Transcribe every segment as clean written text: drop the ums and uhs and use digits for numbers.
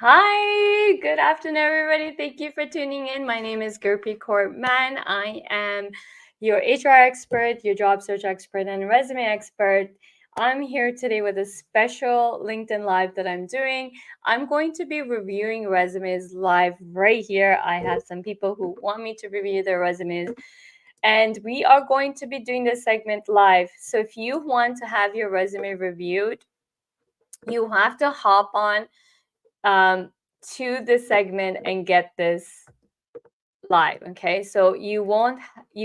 Hi, good afternoon, everybody. Thank you for tuning in. My name is Gurpreet Kaur Mann. I am your HR expert, your job search expert, and resume expert. I'm here today with a special LinkedIn Live that I'm doing. I'm going to be reviewing resumes live right here. I have some people who want me to review their resumes, and we are going to be doing this segment live. So if you want to have your resume reviewed, you have to hop on to this segment and get this live. Okay, so you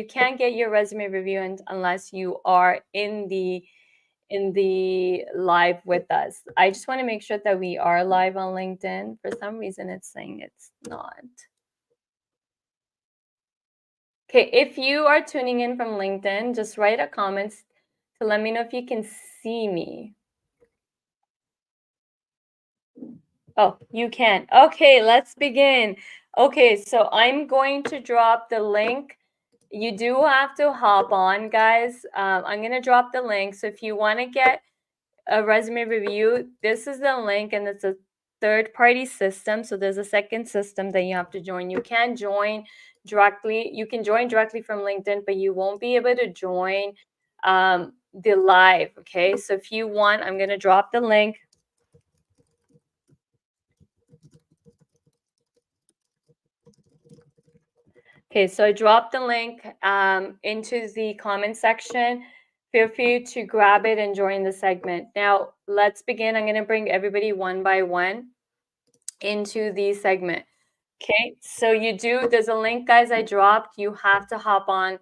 can't get your resume review unless you are in the live with us. I just want to make sure that we are live on LinkedIn. For some reason it's saying it's not. Okay, if you are tuning in from LinkedIn, just write a comment to let me know if you can see me. Oh, you can. Okay, let's begin. Okay, so I'm going to drop the link. You do have to hop on, guys. I'm going to drop the link. So if you want to get a resume review, this is the link, and it's a third-party system. So there's a second system that you have to join. You can join directly. You can join directly from LinkedIn, but you won't be able to join the live. Okay, so if you want, I'm going to drop the link. Okay, so I dropped the link into the comment section. Feel free to grab it and join the segment. Now, let's begin. I'm going to bring everybody one by one into the segment. Okay, so there's a link, guys, I dropped. You have to hop on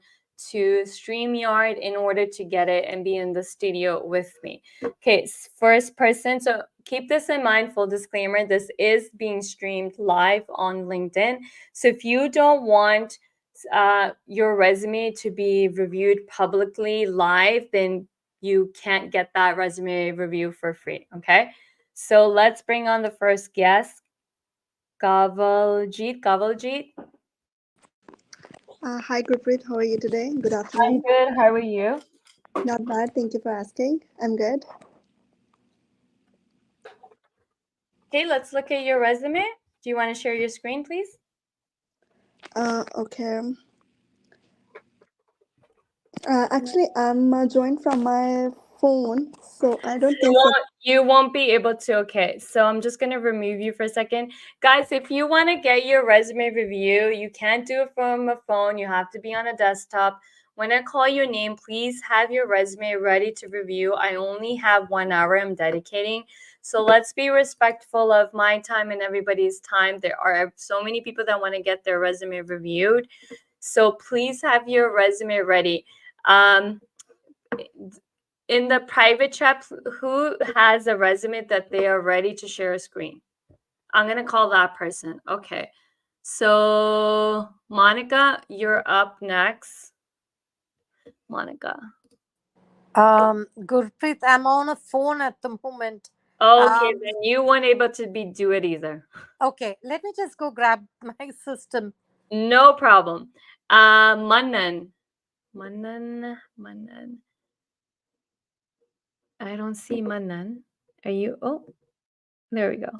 to StreamYard in order to get it and be in the studio with me. Okay, first person. So keep this in mind, full disclaimer, this is being streamed live on LinkedIn. So if you don't want your resume to be reviewed publicly live, then you can't get that resume review for free, okay? So let's bring on the first guest. Kavaljit. Hi, Gurpreet. How are you today? Good I'm afternoon. good. How are you? Not bad. Thank you for asking. I'm good. Okay, let's look at your resume. Do you want to share your screen, please? Okay. Actually, I'm joined from my phone, so I don't think so. You won't be able to. Okay, so I'm just going to remove you for a second. Guys, if you want to get your resume review, you can't do it from a phone. You have to be on a desktop. When I call your name, please have your resume ready to review. I only have 1 hour I'm dedicating. So let's be respectful of my time and everybody's time. There are so many people that want to get their resume reviewed. So please have your resume ready. In the private chat, who has a resume that they are ready to share a screen? I'm going to call that person. Okay. So, Monica, you're up next. Monica. Gurpreet, I'm on a phone at the moment. Okay, then you weren't able to do it either. Okay, let me just go grab my system. No problem. Manan. I don't see Manan. Are you? Oh, there we go.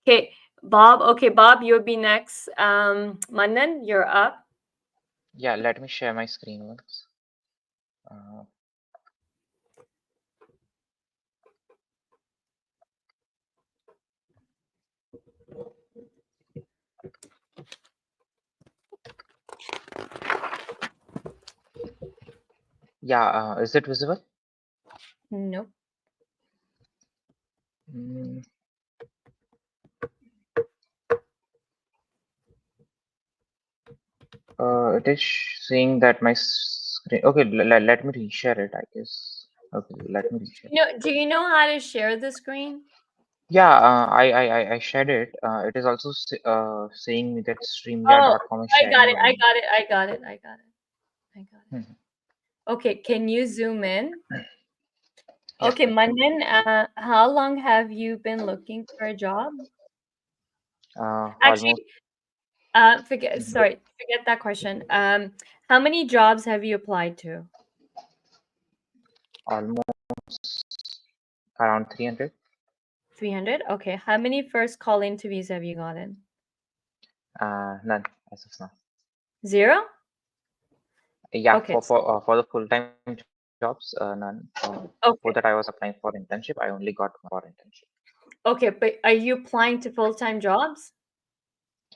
Okay, Bob. Okay, Bob, you'll be next. Manan, you're up. Yeah, let me share my screen once. Yeah, is it visible? Nope. It is saying that my screen. Okay, let me reshare it, I guess. Okay, let me reshare. Do you know how to share the screen? Yeah, I shared it. It is also saying me that StreamYard.com is I got sharing it. right I got it. Okay, can you zoom in? Yeah. Okay, Manan, how long have you been looking for a job? Actually, forget that question. How many jobs have you applied to? Almost around 300. 300? Okay. How many first call interviews have you gotten? None as of now. 0? Yeah, Okay. for the full-time jobs, none. Okay. For that I was applying for internship, I only got one for internship. Okay, but are you applying to full-time jobs?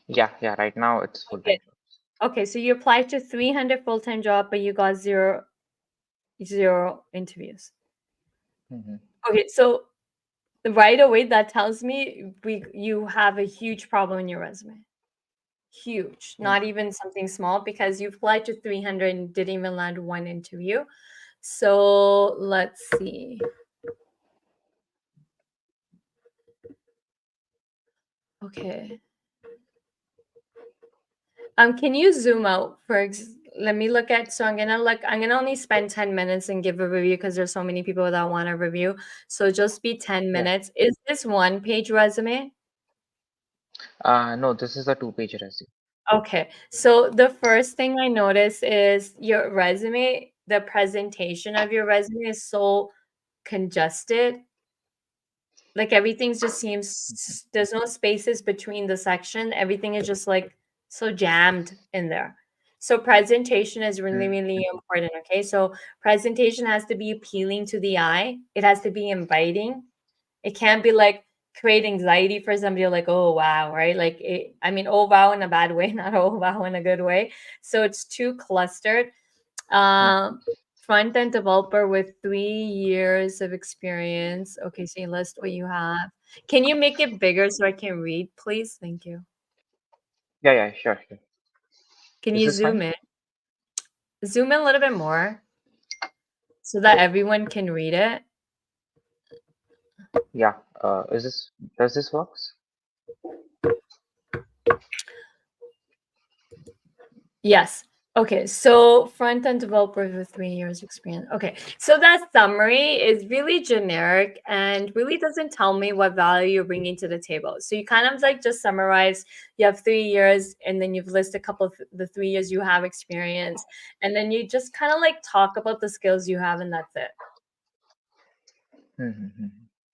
Yeah, right now it's full-time jobs. Okay, so you applied to 300 full-time job, but you got zero interviews. Mhm. Okay, so right away that tells me you have a huge problem in your resume. Huge, not even something small, because you applied to 300 and didn't even land one interview. So let's see. Okay. Can you zoom out let me look at, so I'm gonna only spend 10 minutes and give a review because there's so many people that want a review. So just be 10 minutes. Is this one page resume? No, this is a 2-page resume. Okay. So the first thing I notice is your resume, the presentation of your resume is so congested. Like everything just seems, there's no spaces between the section. Everything is just like so jammed in there. So presentation is really, really important. Okay. So presentation has to be appealing to the eye. It has to be inviting. It can't be like create anxiety for somebody like, oh wow, right? Like oh wow in a bad way, not oh wow in a good way. So it's too clustered. Front-end developer with 3 years of experience. Okay, so you list what you have. Can you make it bigger so I can read, please? Thank you. Yeah, sure. Can Is you this fine? zoom in? Zoom in a little bit more so that everyone can read it. Yeah. Does this works? Yes. Okay, so front-end developer with 3 years experience. Okay, so that summary is really generic and really doesn't tell me what value you're bringing to the table. So you kind of like just summarize, you have 3 years and then you've listed a couple of the 3 years you have experience. And then you just kind of like talk about the skills you have and that's it.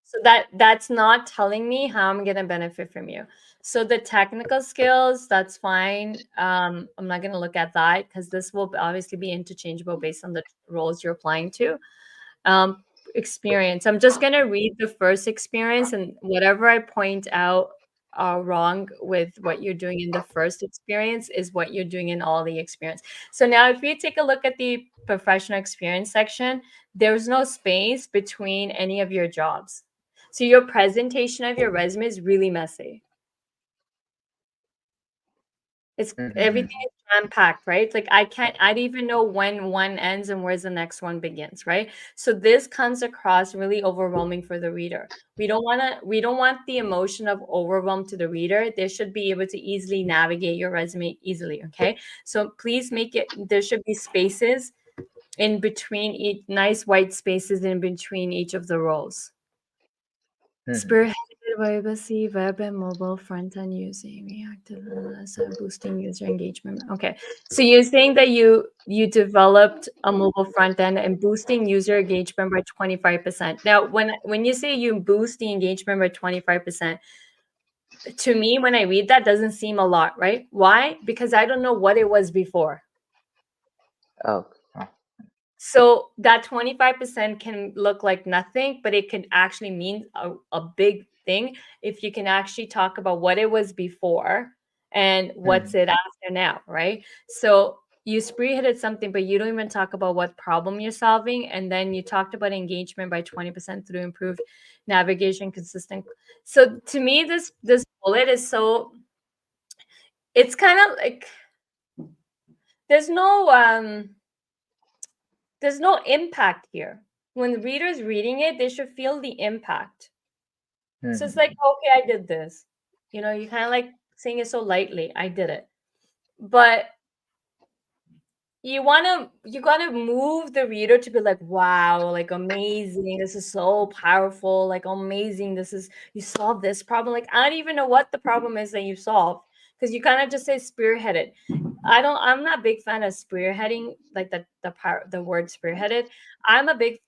So that's not telling me how I'm going to benefit from you. So the technical skills, that's fine. I'm not going to look at that because this will obviously be interchangeable based on the roles you're applying to. Experience. I'm just going to read the first experience, and whatever I point out are wrong with what you're doing in the first experience is what you're doing in all the experience. So now if you take a look at the professional experience section, there's no space between any of your jobs. So your presentation of your resume is really messy. It's everything is jam-packed, right? Like I don't even know when one ends and where's the next one begins, right? So this comes across really overwhelming for the reader. We don't want the emotion of overwhelm to the reader. They should be able to easily navigate your resume easily, okay? So please make it, there should be spaces in between each, nice white spaces in between each of the roles. Spearheaded by web and mobile front-end using React boosting user engagement. Okay, so you're saying that you developed a mobile front-end and boosting user engagement by 25%. Now, when you say you boost the engagement by 25%, to me, when I read that, doesn't seem a lot, right? Why? Because I don't know what it was before. Oh. So that 25% can look like nothing, but it can actually mean a big thing if you can actually talk about what it was before and what's it after now, right? So you spearheaded something, but you don't even talk about what problem you're solving. And then you talked about engagement by 20% through improved navigation, consistent. So to me, this bullet is so, it's kind of like there's no impact here. When the reader's reading it, they should feel the impact. So it's like, okay, I did this. You know, you kind of like saying it so lightly. I did it. But you gotta move the reader to be like, wow, like amazing. This is so powerful, like amazing. You solved this problem. Like, I don't even know what the problem is that you solved. Because you kind of just say spearheaded. I'm not a big fan of spearheading, like the word spearheaded. I'm a big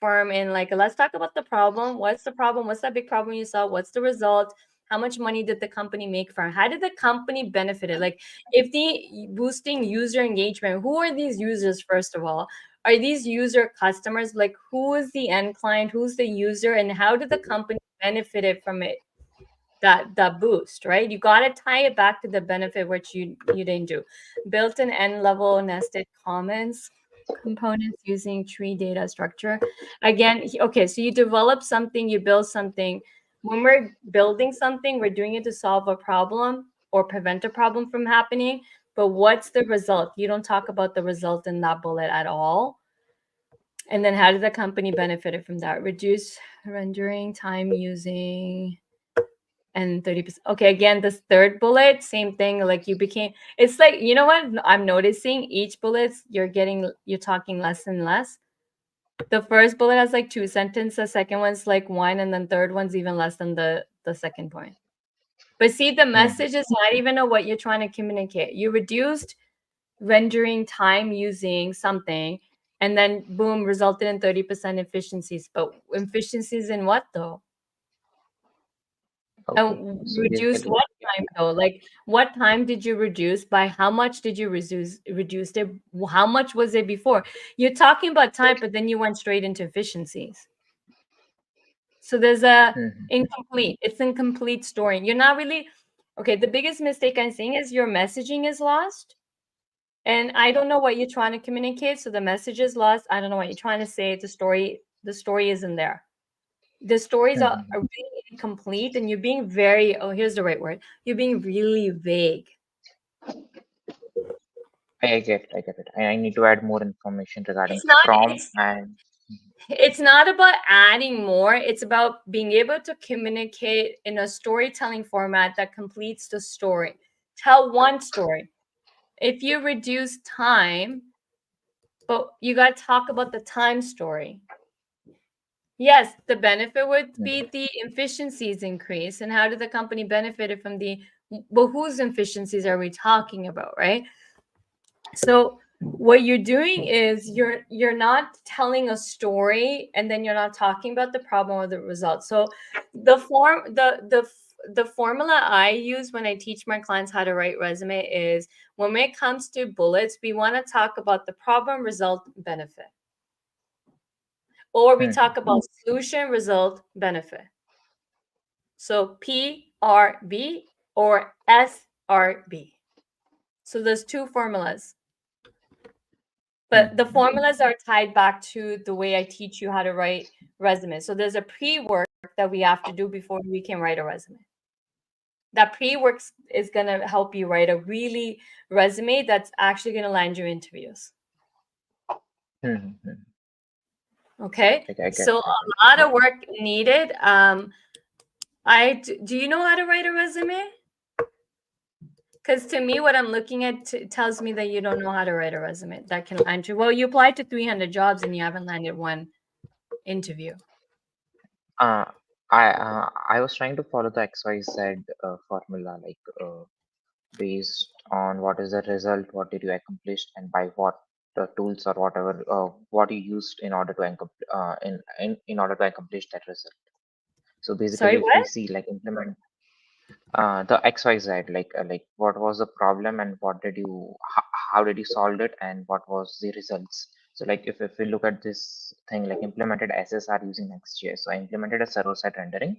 firm in like, let's talk about the problem. What's the problem? What's that big problem you saw? What's the result? How much money did the company make from it? How did the company benefit it? Like if the boosting user engagement, who are these users, first of all? Are these user customers? Like who is the end client? Who's the user? And how did the company benefited from it? That boost, right? You got to tie it back to the benefit, which you didn't do. Built an end level nested comments components using tree data structure. Again, okay, so you develop something, you build something. When we're building something, we're doing it to solve a problem or prevent a problem from happening. But what's the result? You don't talk about the result in that bullet at all. And then how did the company benefit from that? Reduce rendering time using and 30%. Okay, again, this third bullet, same thing. Like you became, it's like, you know what I'm noticing? Each bullet, you're talking less and less. The first bullet has like 2 sentences, the second one's like 1, and then third one's even less than the second point. But see, the message is not even know what you're trying to communicate. You reduced rendering time using something, and then boom, resulted in 30% efficiencies. But efficiencies in what though? Okay. So Reduce basically, what time though? Like what time did you reduce? By how much did you reduce it? How much was it before? You're talking about time, but then you went straight into efficiencies. So there's a incomplete. It's incomplete story. You're not really okay. The biggest mistake I'm seeing is your messaging is lost. And I don't know what you're trying to communicate. So the message is lost. I don't know what you're trying to say. The story isn't there. The stories are really incomplete, and you're being very, here's the right word. You're being really vague. I get it. I need to add more information regarding It's not, from and it's not about adding more. It's about being able to communicate in a storytelling format that completes the story. Tell one story. If you reduce time, but you got to talk about the time story. Yes, the benefit would be the efficiencies increase. And how did the company benefit from well, whose efficiencies are we talking about, right? So what you're doing is you're not telling a story, and then you're not talking about the problem or the result. So the formula I use when I teach my clients how to write resume is when it comes to bullets, we want to talk about the problem, result, benefit. Or we talk about solution, result, benefit. So PRB or SRB. So there's 2 formulas. But the formulas are tied back to the way I teach you how to write resumes. So there's a pre-work that we have to do before we can write a resume. That pre-work is going to help you write a really resume that's actually going to land you interviews. Okay, so a lot of work needed. Do you know how to write a resume? Because to me, what I'm looking at tells me that you don't know how to write a resume that can land you. Well, you applied to 300 jobs and you haven't landed one interview. I was trying to follow the XYZ formula, like based on what is the result, what did you accomplish, and by what tools or whatever what you used in order to in order to accomplish that result. So basically, Sorry, if what? we see like implement the XYZ, like what was the problem and what did you how did you solve it and what was the results. So like if we look at this thing, like implemented SSR using Next.js. So I implemented a server-side rendering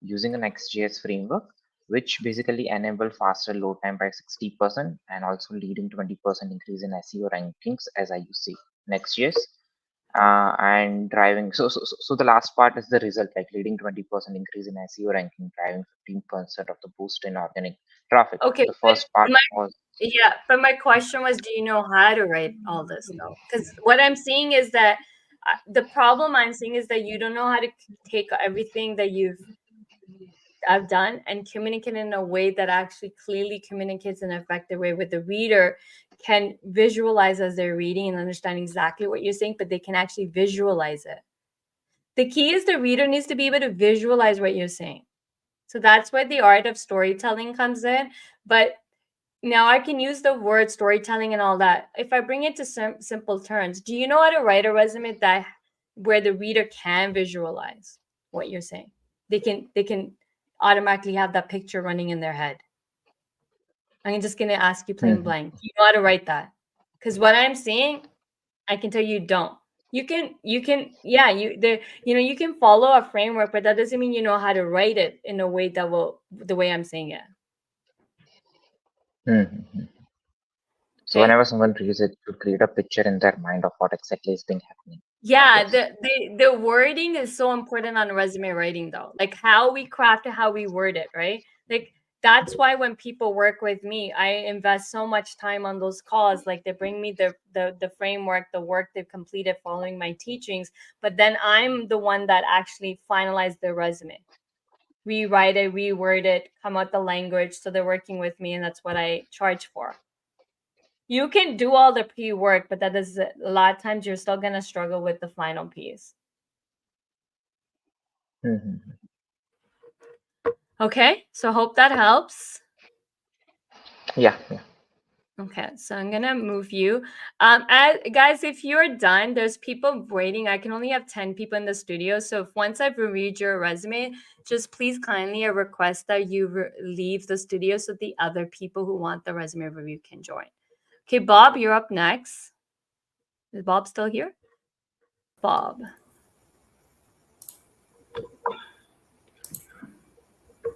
using a Next.js framework, which basically enabled faster load time by 60% and also leading 20% increase in SEO rankings as I use Next.js. And driving so the last part is the result, like leading 20% increase in SEO ranking, driving 15% of the boost in organic traffic. Okay, The first part was but my question was, do you know how to write all this though? Because what I'm seeing is that the problem I'm seeing is that you don't know how to take everything that I've done and communicate in a way that actually clearly communicates in an effective way with the reader can visualize as they're reading and understand exactly what you're saying, but they can actually visualize it. The key is the reader needs to be able to visualize what you're saying. So that's where the art of storytelling comes in. But now I can use the word storytelling and all that. If I bring it to simple terms, do you know how to write a resume that where the reader can visualize what you're saying. They can automatically have that picture running in their head. I'm just gonna ask you plain blank. You know how to write that? Because what I'm saying, I can tell you don't. You can, yeah, you can follow a framework, but that doesn't mean you know how to write it in a way that will, the way I'm saying it. So Okay? whenever someone reads it, to create a picture in their mind of what exactly is being happening. Yeah, Yes. the wording is so important on resume writing though. Like how we craft it, how we word it, right? Like that's why when people work with me, I invest so much time on those calls. Like they bring me the framework, the work they've completed following my teachings, but then I'm the one that actually finalized their resume. Rewrite it, reword it, come out the language. So they're working with me, and that's what I charge for. You can do all the pre-work, but that is a lot of times you're still gonna struggle with the final piece. Okay, so hope that helps. Yeah. Okay, so I'm gonna move you. Guys, if you're done, there's people waiting. I can only have 10 people in the studio. So if once I've reviewed your resume, just please kindly request that you leave the studio so the other people who want the resume review can join. Okay, Bob, you're up next. Is Bob still here? Bob.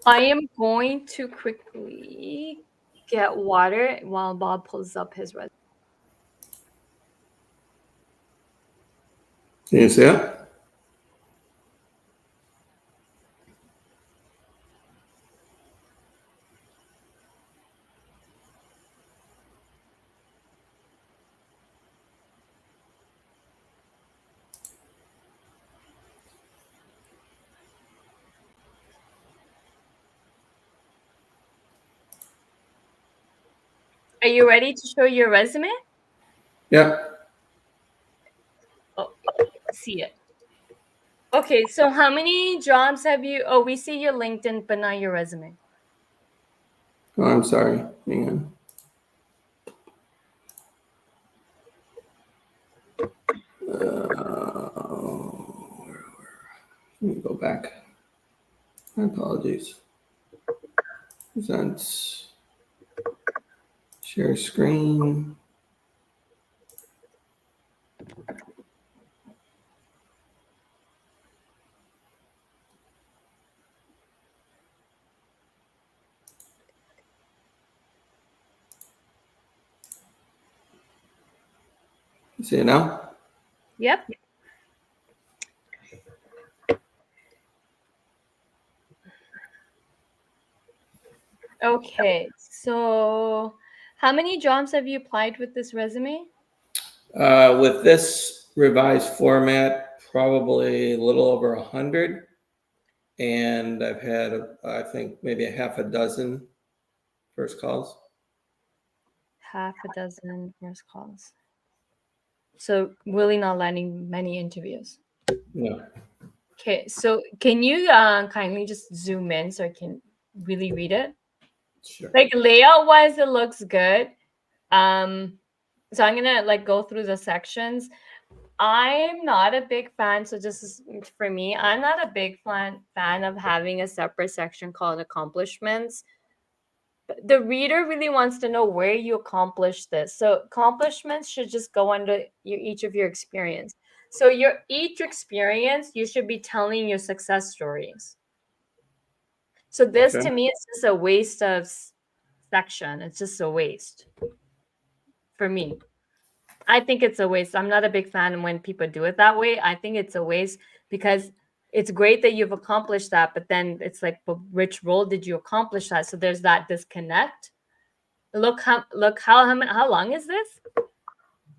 I am going to quickly get water while Bob pulls up his resume. Can you see it? Are you ready to show your resume? Yeah. Oh, see it. Okay, so how many jobs have you? Oh, we see your LinkedIn, but not your resume. Oh, I'm sorry. Hang on. Let me go back. My apologies. Present. Share screen. You see it now? Yep. Okay, so how many jobs have you applied with this resume? With this revised format, probably a little over 100. And I've had, I think, maybe a half a dozen first calls. Half a dozen first calls. So really not landing many interviews. No. Okay, so can you kindly just zoom in so I can really read it? Sure. Like layout wise, it looks good. So I'm gonna like go through the sections. I'm not a big fan, so just for me, I'm not a big fan of having a separate section called accomplishments. The reader really wants to know where you accomplished this. So accomplishments should just go under each of your experience. So each experience, you should be telling your success stories. So this Okay. to me is just a waste of section. It's just a waste for me. I think it's a waste. I'm not a big fan when people do it that way. I think it's a waste because it's great that you've accomplished that, but then it's like, but which role did you accomplish that? So there's that disconnect. Look how long is this?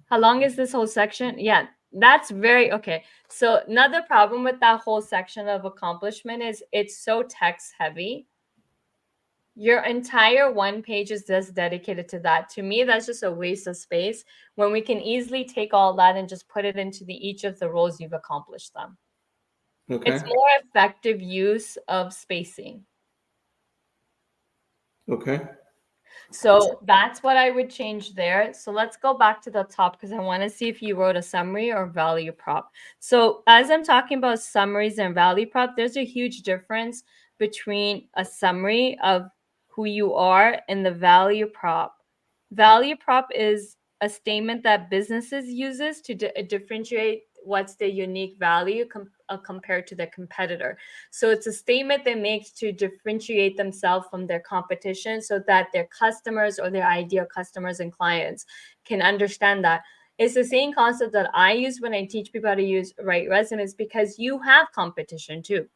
How long is this whole section? Yeah, that's very okay. So another problem with that whole section of accomplishment is it's so text heavy. Your entire one page is just dedicated to that. To me, that's just a waste of space when we can easily take all that and just put it into each of the roles you've accomplished them. Okay. It's more effective use of spacing. Okay. So that's what I would change there. So let's go back to the top because I want to see if you wrote a summary or value prop. So as I'm talking about summaries and value prop, there's a huge difference between a summary of who you are and the value prop. Value prop is a statement that businesses uses to differentiate what's their unique value compared to their competitor. So it's a statement they make to differentiate themselves from their competition so that their customers or their ideal customers and clients can understand that. It's the same concept that I use when I teach people how to write resumes, because you have competition too.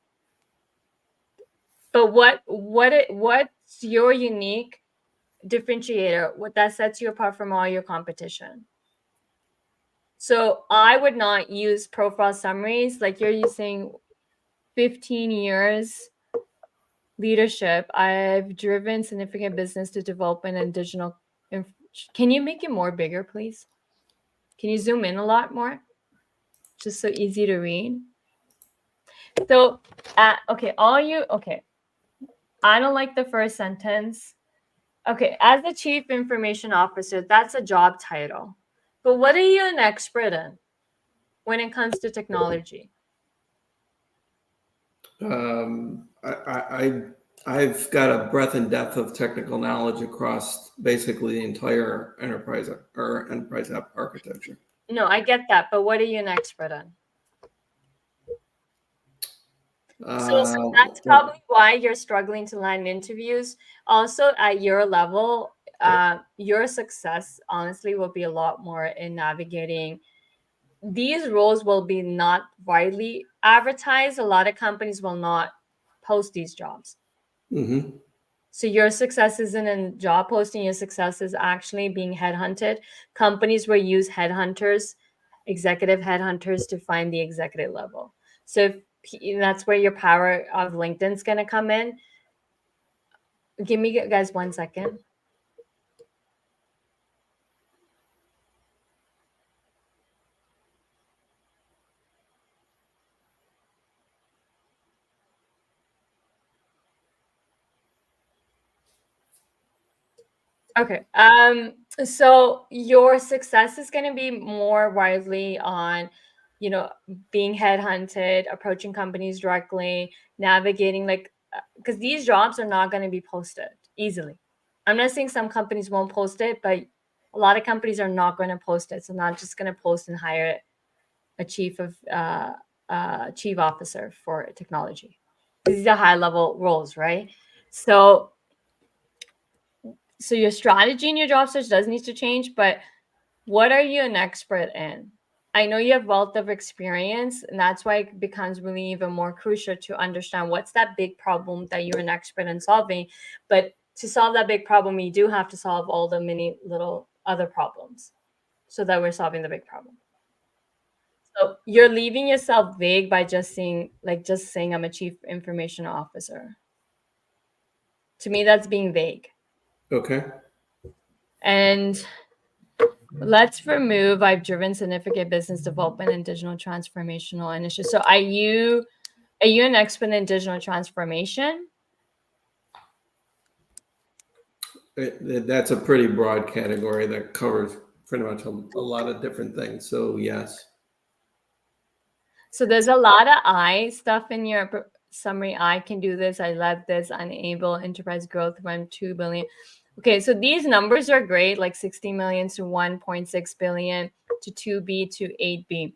But what's your unique differentiator, what that sets you apart from all your competition? So I would not use profile summaries like you're using 15 years leadership. I've driven significant business to development and digital. Can you make it more bigger, please? Can you zoom in a lot more? Just so easy to read. So, okay, okay. I don't like the first sentence. Okay, as the chief information officer, that's a job title. But what are you an expert in when it comes to technology? I've got a breadth and depth of technical knowledge across basically the entire enterprise or enterprise app architecture. No, I get that, but what are you an expert in? So that's probably why you're struggling to land interviews. Also, at your level, your success honestly will be a lot more in navigating. These roles will be not widely advertised. A lot of companies will not post these jobs. Mm-hmm. So your success isn't in job posting. Your success is actually being headhunted. Companies will use headhunters, executive headhunters, to find the executive level. So that's where your power of LinkedIn is going to come in. Give me, guys, 1 second. Okay. So your success is going to be more widely on, being headhunted, approaching companies directly, navigating, like, because these jobs are not going to be posted easily. I'm not saying some companies won't post it, but a lot of companies are not going to post it. So not just going to post and hire a chief officer for technology. These are high level roles, right? So your strategy in your job search does need to change, but what are you an expert in? I know you have wealth of experience, and that's why it becomes really even more crucial to understand what's that big problem that you're an expert in solving. But to solve that big problem, you do have to solve all the many little other problems so that we're solving the big problem. So you're leaving yourself vague by just saying I'm a chief information officer. To me, that's being vague. Okay. And let's remove I've driven significant business development and digital transformational initiatives. So are you an expert in digital transformation? That's a pretty broad category that covers pretty much a lot of different things. So yes. So there's a lot of I stuff in your summary. I can do this. I led this. Enable enterprise growth from 2 billion. Okay, so these numbers are great, like 60 million to 1.6 billion to 2B to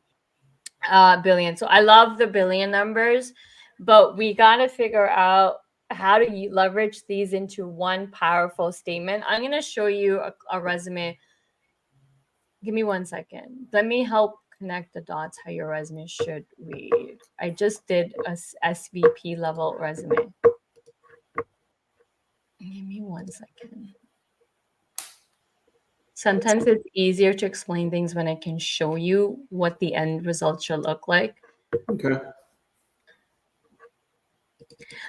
8B billion. So I love the billion numbers, but we got to figure out how to leverage these into one powerful statement. I'm going to show you a resume. Give me 1 second. Let me help connect the dots how your resume should read. I just did a SVP level resume. Give me 1 second. Sometimes it's easier to explain things when I can show you what the end result should look like. Okay.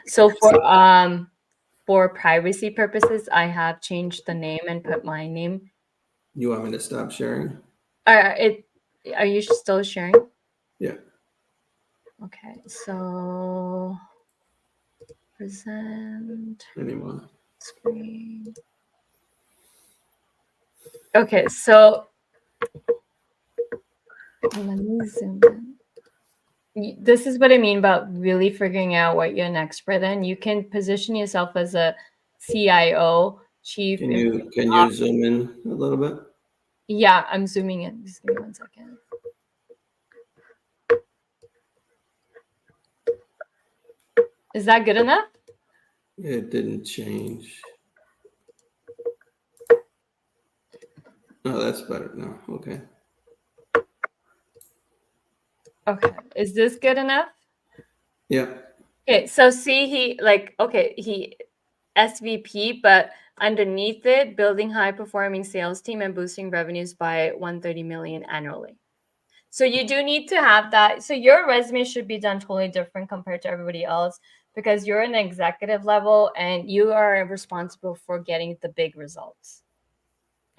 So for privacy purposes, I have changed the name and put my name. You want me to stop sharing? Are you still sharing? Yeah. Okay, so present Anyone? screen. Okay, so let me zoom in. This is what I mean about really figuring out what you're an expert in. You can position yourself as a CIO, chief. Can you zoom in a little bit? Yeah, I'm zooming in. Just give me 1 second. Is that good enough? It didn't change. Oh, that's better now. Okay. Okay. Is this good enough? Yep. Okay, so see he SVP, but underneath it, building high performing sales team and boosting revenues by 130 million annually. So you do need to have that. So your resume should be done totally different compared to everybody else because you're an executive level and you are responsible for getting the big results.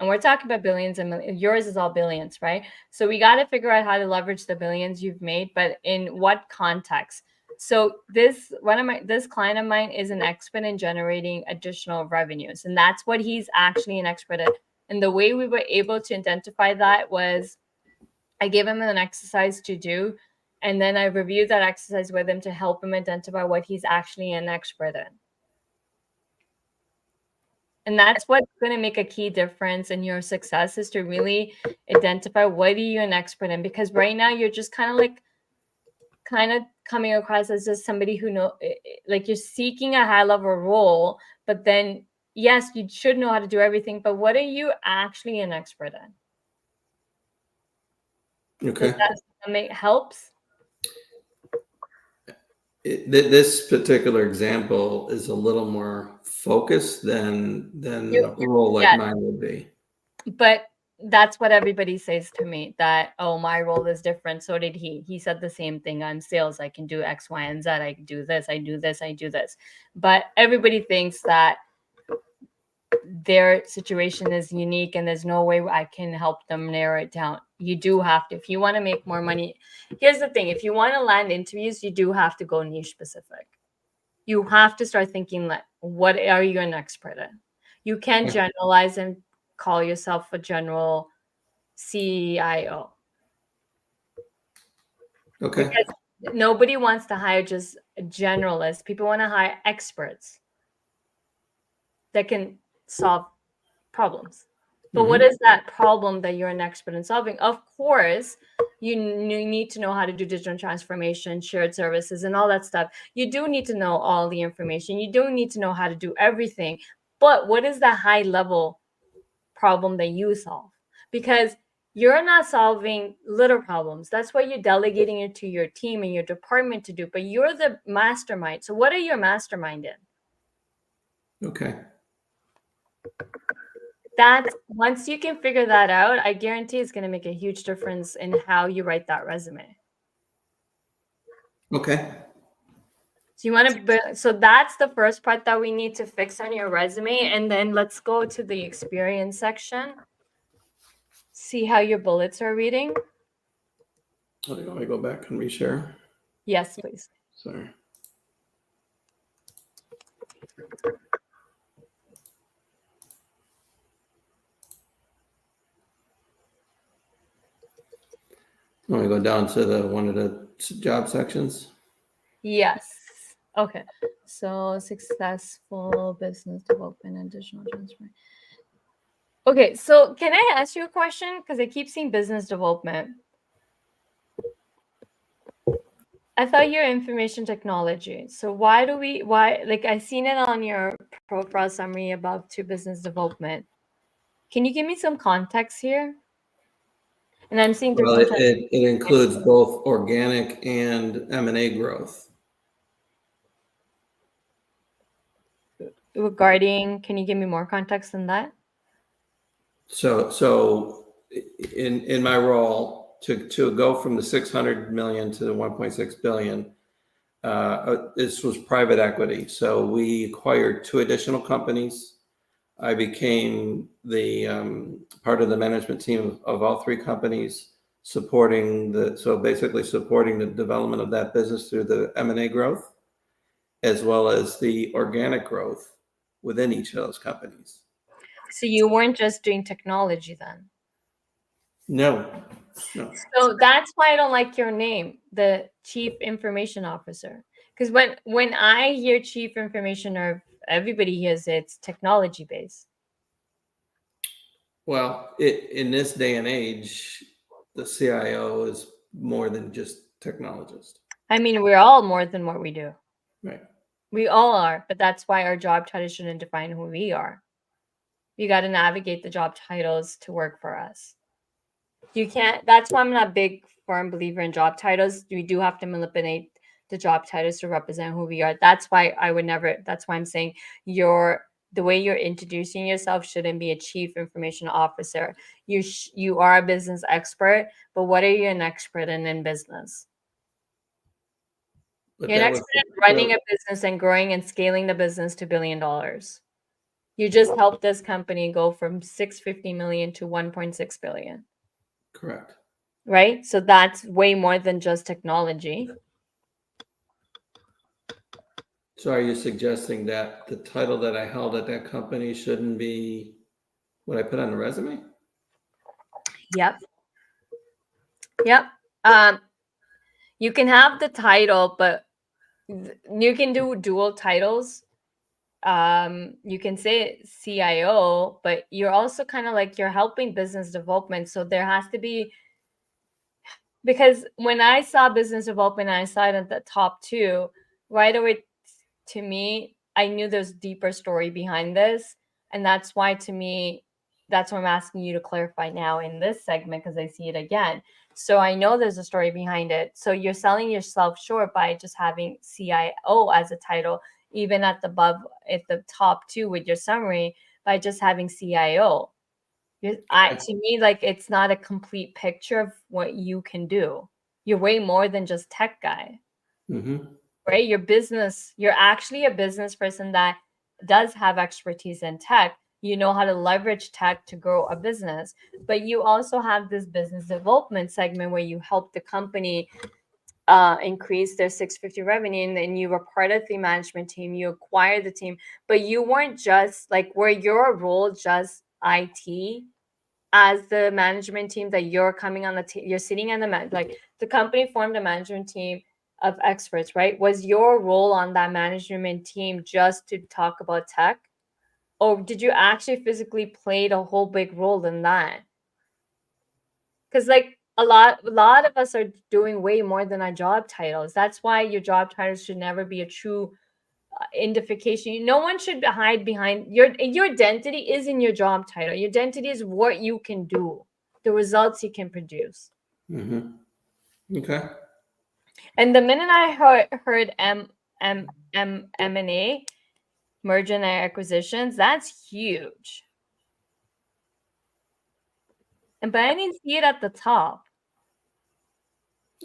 And we're talking about billions and millions. Yours is all billions, right? So we got to figure out how to leverage the billions you've made, but in what context? So this client of mine is an expert in generating additional revenues, and that's what he's actually an expert at. And the way we were able to identify that was I gave him an exercise to do, and then I reviewed that exercise with him to help him identify what he's actually an expert in. And that's what's going to make a key difference in your success is to really identify what are you an expert in, because right now you're just kind of coming across as just somebody who like you're seeking a high level role, but then yes, you should know how to do everything, but what are you actually an expert in? Okay. Does that helps? This particular example is a little more focused than a role like mine would be. But that's what everybody says to me, that, oh, my role is different. So did he. He said the same thing. I'm sales. I can do X, Y, and Z. I can do this. I do this. I do this. But everybody thinks that their situation is unique and there's no way I can help them narrow it down. You do have to. If you want to make more money, here's the thing. If you want to land interviews, you do have to go niche specific. You have to start thinking, like, what are you an expert in? You can't generalize and call yourself a general CIO. Okay. Because nobody wants to hire just generalists. People want to hire experts that can solve problems. But what is that problem that you're an expert in solving? Of course, you need to know how to do digital transformation, shared services, and all that stuff. You do need to know all the information. You do need to know how to do everything. But what is the high level problem that you solve? Because you're not solving little problems. That's why you're delegating it to your team and your department to do. But you're the mastermind. So what are you a mastermind in? Okay. That once you can figure that out, I guarantee it's going to make a huge difference in how you write that resume. Okay. So you want to, so that's the first part that we need to fix on your resume. And then let's go to the experience section. See how your bullets are reading. Let me go back and reshare. Yes, please. Sorry. Want to go down to the one of the job sections? Yes. Okay. So successful business development and digital transformation. Okay. So can I ask you a question? Because I keep seeing business development. I thought you're information technology. So why like I've seen it on your profile summary above to business development. Can you give me some context here? And I'm seeing Well, it includes both organic and M&A growth. Regarding, can you give me more context than that? So in my role to go from the 600 million to the 1.6 billion, this was private equity. So we acquired 2 additional companies. I became the part of the management team of all 3 companies, basically supporting the development of that business through the M&A growth, as well as the organic growth within each of those companies. So you weren't just doing technology then. No, no. So that's why I don't like your name, the Chief Information Officer. Because when I hear Chief Information, or everybody hears it's technology based. Well, in this day and age, the CIO is more than just technologist, I mean, we're all more than what we do. right? We all are, but that's why our job title shouldn't define who we are. You got to navigate the job titles to work for us. You can't. That's why I'm not a big firm believer in job titles. We do have to manipulate the job titles to represent who we are. That's why I would never. That's why I'm saying the way you're introducing yourself shouldn't be a chief information officer. You are a business expert, but what are you an expert in business? But You're an that was expert in running a business and growing and scaling the business to $1 billion. You just helped this company go from 650 million to 1.6 billion. correct. Right? So that's way more than just technology. So are you suggesting that the title that I held at that company shouldn't be what I put on the resume? Yep. Yep. You can have the title, but you can do dual titles. You can say CIO, but you're also kind of like you're helping business development. So there has to be, because when I saw business development, I saw it at the top two right away. To me, I knew there's deeper story behind this, and that's why to me, that's why I'm asking you to clarify now in this segment, because I see it again. So I know there's a story behind it. So you're selling yourself short by just having CIO as a title, even at the top two with your summary, by just having CIO. To me, like, it's not a complete picture of what you can do. You're way more than just tech guy. Mm-hmm. Right? You're actually a business person that does have expertise in tech. You know how to leverage tech to grow a business, but you also have this business development segment where you help the company increase their 650 revenue, and then you were part of the management team, you acquired the team, but you weren't just like, were your role just IT as the management team that you're coming on you're sitting on like the company formed a management team of experts, right? Was your role on that management team just to talk about tech? Or did you actually physically played a whole big role in that? Because like a lot of us are doing way more than our job titles. That's why your job titles should never be a true identification. No one should hide behind your identity is in your job title. Your identity is what you can do, the results you can produce. Mm-hmm. Okay. And the minute I heard M&A, merger and acquisitions, that's huge. And but I didn't see it at the top.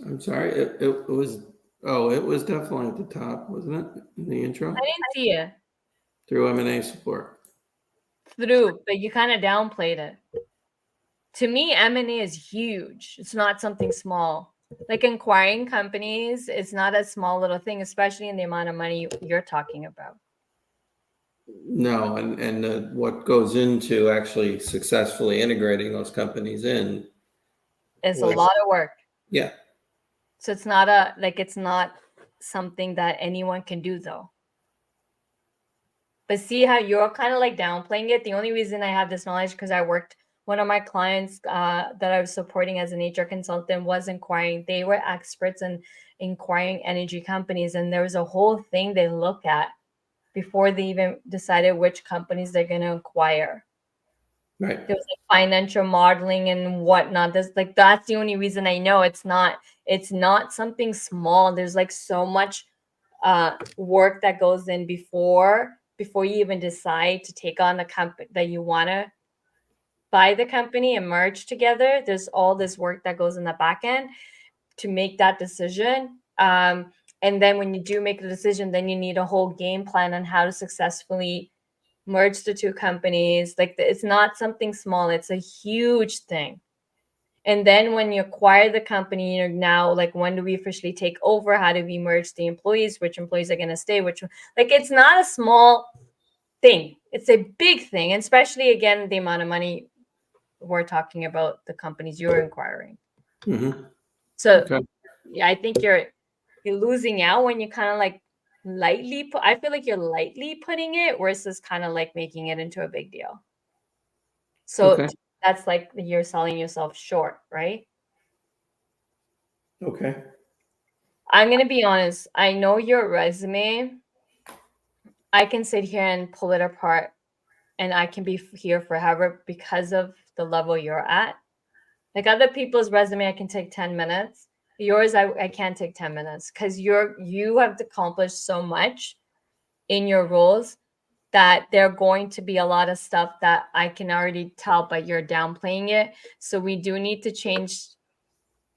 I'm sorry. It was. Oh, it was definitely at the top, wasn't it? In the intro, I didn't see it through M&A support. but you kind of downplayed it. To me, M&A is huge. It's not something small. Like acquiring companies, it's not a small little thing, especially in the amount of money you're talking about. No, and what goes into actually successfully integrating those companies in. It's a lot of work. Yeah. So it's not something that anyone can do though. But see how you're kind of like downplaying it. The only reason I have this knowledge because one of my clients that I was supporting as an HR consultant was inquiring. They were experts in inquiring energy companies, and there was a whole thing they look at before they even decided which companies they're going to acquire. Right. There was like financial modeling and whatnot. That's the only reason I know it's not something small. There's like so much work that goes in before you even decide to take on the company that you want to buy the company and merge together. There's all this work that goes in the back end to make that decision. And then when you do make the decision, then you need a whole game plan on how to successfully merge the two companies. It's not something small. It's a huge thing. And then when you acquire the company, you're now like, when do we officially take over? How do we merge the employees? Which employees are going to stay? It's not a small thing. it's a big thing, especially again the amount of money we're talking about, the companies you're inquiring. Mhm. So Okay. yeah, I think you're losing out when you kind of like lightly put. I feel like you're lightly putting it versus kind of like making it into a big deal. So Okay. that's like you're selling yourself short, right? Okay. I'm gonna be honest. I know your resume. I can sit here and pull it apart, and I can be here forever because of the level you're at. Like other people's resume, I can take 10 minutes. Yours, I can't take 10 minutes because you have accomplished so much in your roles that there are going to be a lot of stuff that I can already tell, but you're downplaying it. So we do need to change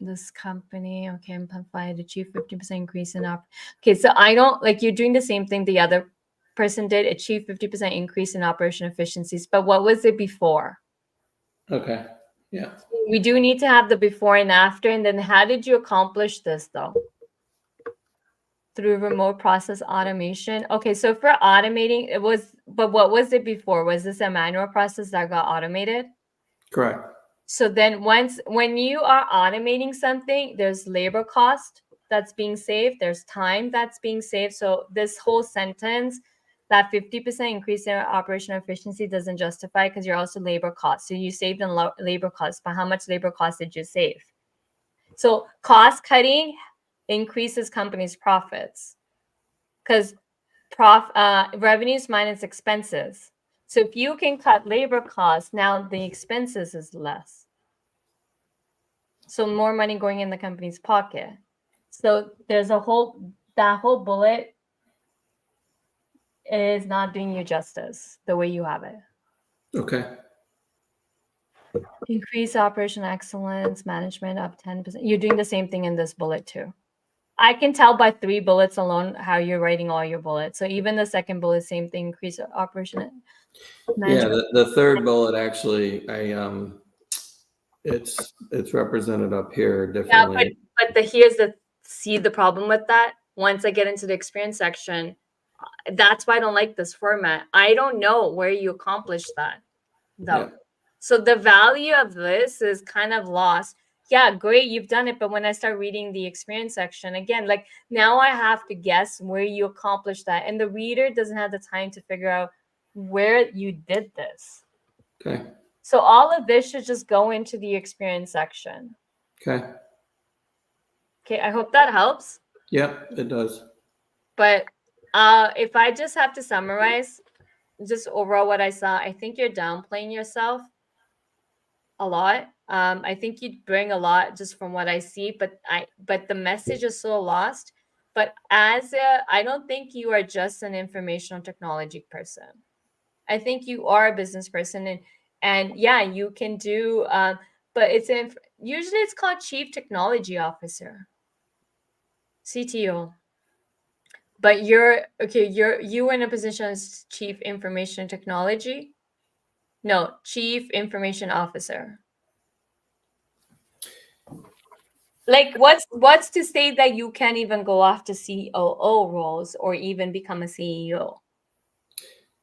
this company. Okay, Amplify to achieve 50% increase in Okay, so I don't like you're doing the same thing the other person did, achieve 50% increase in operation efficiencies. But what was it before? Okay. Yeah. We do need to have the before and after. And then how did you accomplish this though? Through remote process automation. Okay, so for automating, it was, but what was it before? Was this a manual process that got automated? Correct. So then when you are automating something, there's labor cost that's being saved, there's time that's being saved. So this whole sentence, that 50% increase in operational efficiency doesn't justify because you're also labor cost. So you saved in labor costs, but how much labor cost did you save? So cost cutting increases companies' profits because revenues minus expenses. So if you can cut labor costs, now the expenses is less. So more money going in the company's pocket. So there's that whole bullet is not doing you justice the way you have it. Okay. Increase operational excellence, management up 10%. You're doing the same thing in this bullet too. I can tell by 3 bullets alone how you're writing all your bullets. So even the second bullet, same thing, increase operation management. Yeah, the third bullet actually, it's represented up here differently. But see the problem with that. Once I get into the experience section, that's why I don't like this format. I don't know where you accomplished that though. Yeah. So the value of this is kind of lost. Yeah, great, you've done it. But when I start reading the experience section again, like now I have to guess where you accomplished that. And the reader doesn't have the time to figure out where you did this. Okay. So all of this should just go into the experience section. Okay. Okay, I hope that helps. Yep, it does. But if I just have to summarize, just overall what I saw, I think you're downplaying yourself a lot. I think you bring a lot just from what I see, but the message is so lost. But I don't think you are just an informational technology person. I think you are a business person, and yeah, you can do. But usually it's called Chief Technology Officer, CTO. But you're in a position as Chief Information Technology. No, Chief Information Officer. Like what's to say that you can't even go after COO roles or even become a CEO?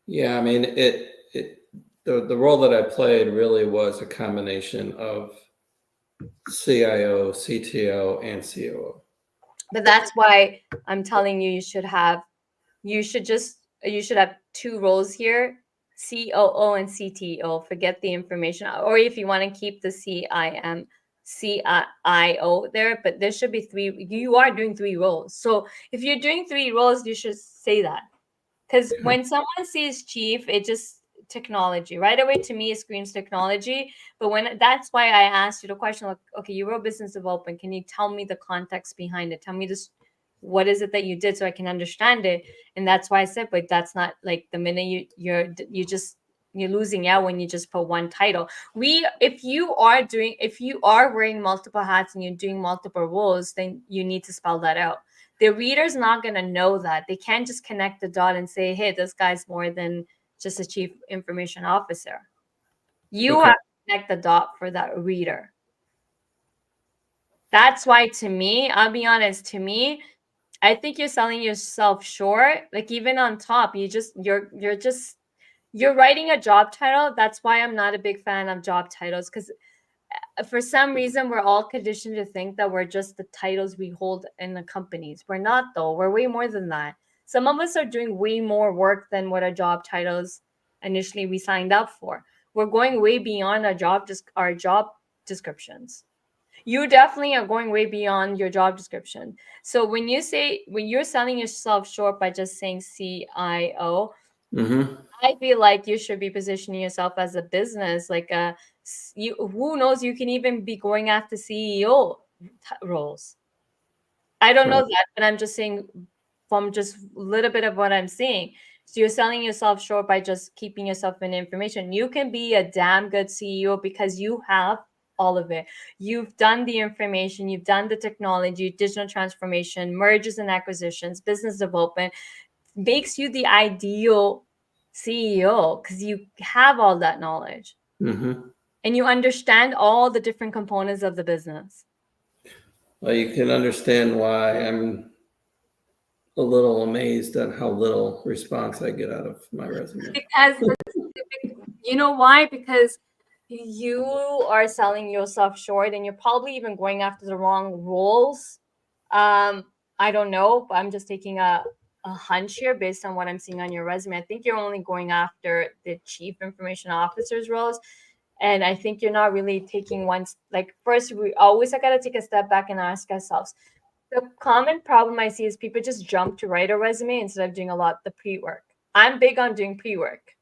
Yeah, I mean the role that I played really was a combination of CIO, CTO, and COO. But that's why I'm telling you should have 2 roles here, COO and CTO. Forget the information, or if you want to keep the CIO there, but there should be 3. You are doing 3 roles. So if you're doing 3 roles, you should say that. Because when someone sees chief, it just technology right away to me it screams technology. But that's why I asked you the question, like, okay, you wrote business development, can you tell me the context behind it? Tell me this, what is it that you did so I can understand it? And that's why I said, but that's not like the minute you're losing out when you just put one title. If you are wearing multiple hats and you're doing multiple roles, then you need to spell that out. The reader's not going to know that. They can't just connect the dot and say, hey, this guy's more than just a chief information officer. You have to connect the dot for that reader. That's why, to me, I'll be honest, to me, I think you're selling yourself short. Like even on top, you're just you're writing a job title. That's why I'm not a big fan of job titles, because for some reason we're all conditioned to think that we're just the titles we hold in the companies. We're not, though. We're way more than that. Some of us are doing way more work than what our job titles initially we signed up for. We're going way beyond our job descriptions. You definitely are going way beyond your job description. So when you're selling yourself short by just saying CIO, Mm-hmm. I feel like you should be positioning yourself as a business, like who knows, you can even be going after CEO roles. I don't know Right. that, but I'm just saying from just a little bit of what I'm seeing. So you're selling yourself short by just keeping yourself in information. You can be a damn good CEO because you have all of it. You've done the information, you've done the technology, digital transformation, mergers and acquisitions, business development. Makes you the ideal CEO because you have all that knowledge Mm-hmm. and you understand all the different components of the business. Well, you can understand why I'm a little amazed at how little response I get out of my resume. Because you know why? Because you are selling yourself short and you're probably even going after the wrong roles. I don't know, but I'm just taking a hunch here based on what I'm seeing on your resume. I think you're only going after the chief information officer's roles. And I think you're not really taking first, we always got to take a step back and ask ourselves. The common problem I see is people just jump to write a resume instead of doing a lot of the pre-work. I'm big on doing pre-work.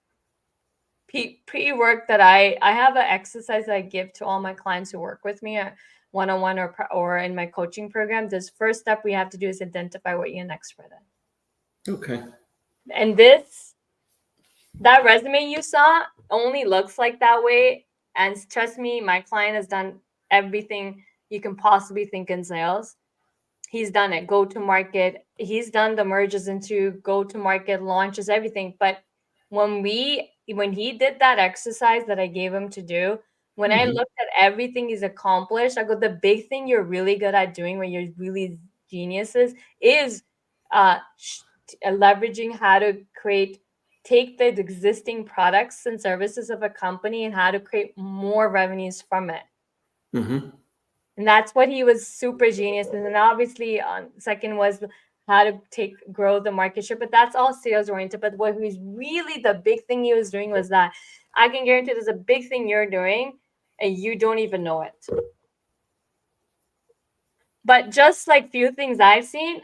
Pre-work that I have an exercise that I give to all my clients who work with me one-on-one or in my coaching program. This first step we have to do is identify what you're an expert in. Okay. And that resume you saw only looks like that way. And trust me, my client has done everything you can possibly think in sales. He's done it. Go to market. He's done the merges into go to market, launches, everything. But when he did that exercise that I gave him to do, when I Mhm. looked at everything he's accomplished, I go, the big thing you're really good at doing when you're really geniuses is leveraging how to take the existing products and services of a company and how to create more revenues from it. Mm-hmm. And that's what he was super genius. And then obviously second was how to grow the market share, but that's all sales oriented. But what was really the big thing he was doing was that I can guarantee there's a big thing you're doing and you don't even know it. But just like few things I've seen,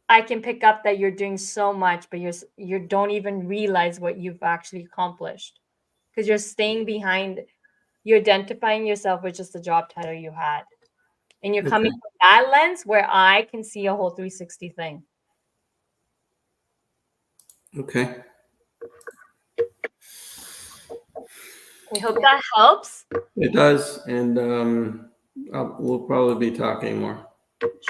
I can pick up that you're doing so much, but you don't even realize what you've actually accomplished because you're staying behind. You're identifying yourself with just the job title you had. And you're coming from that lens where I can see a whole 360 thing. Okay. I hope that helps. It does, and we'll probably be talking more.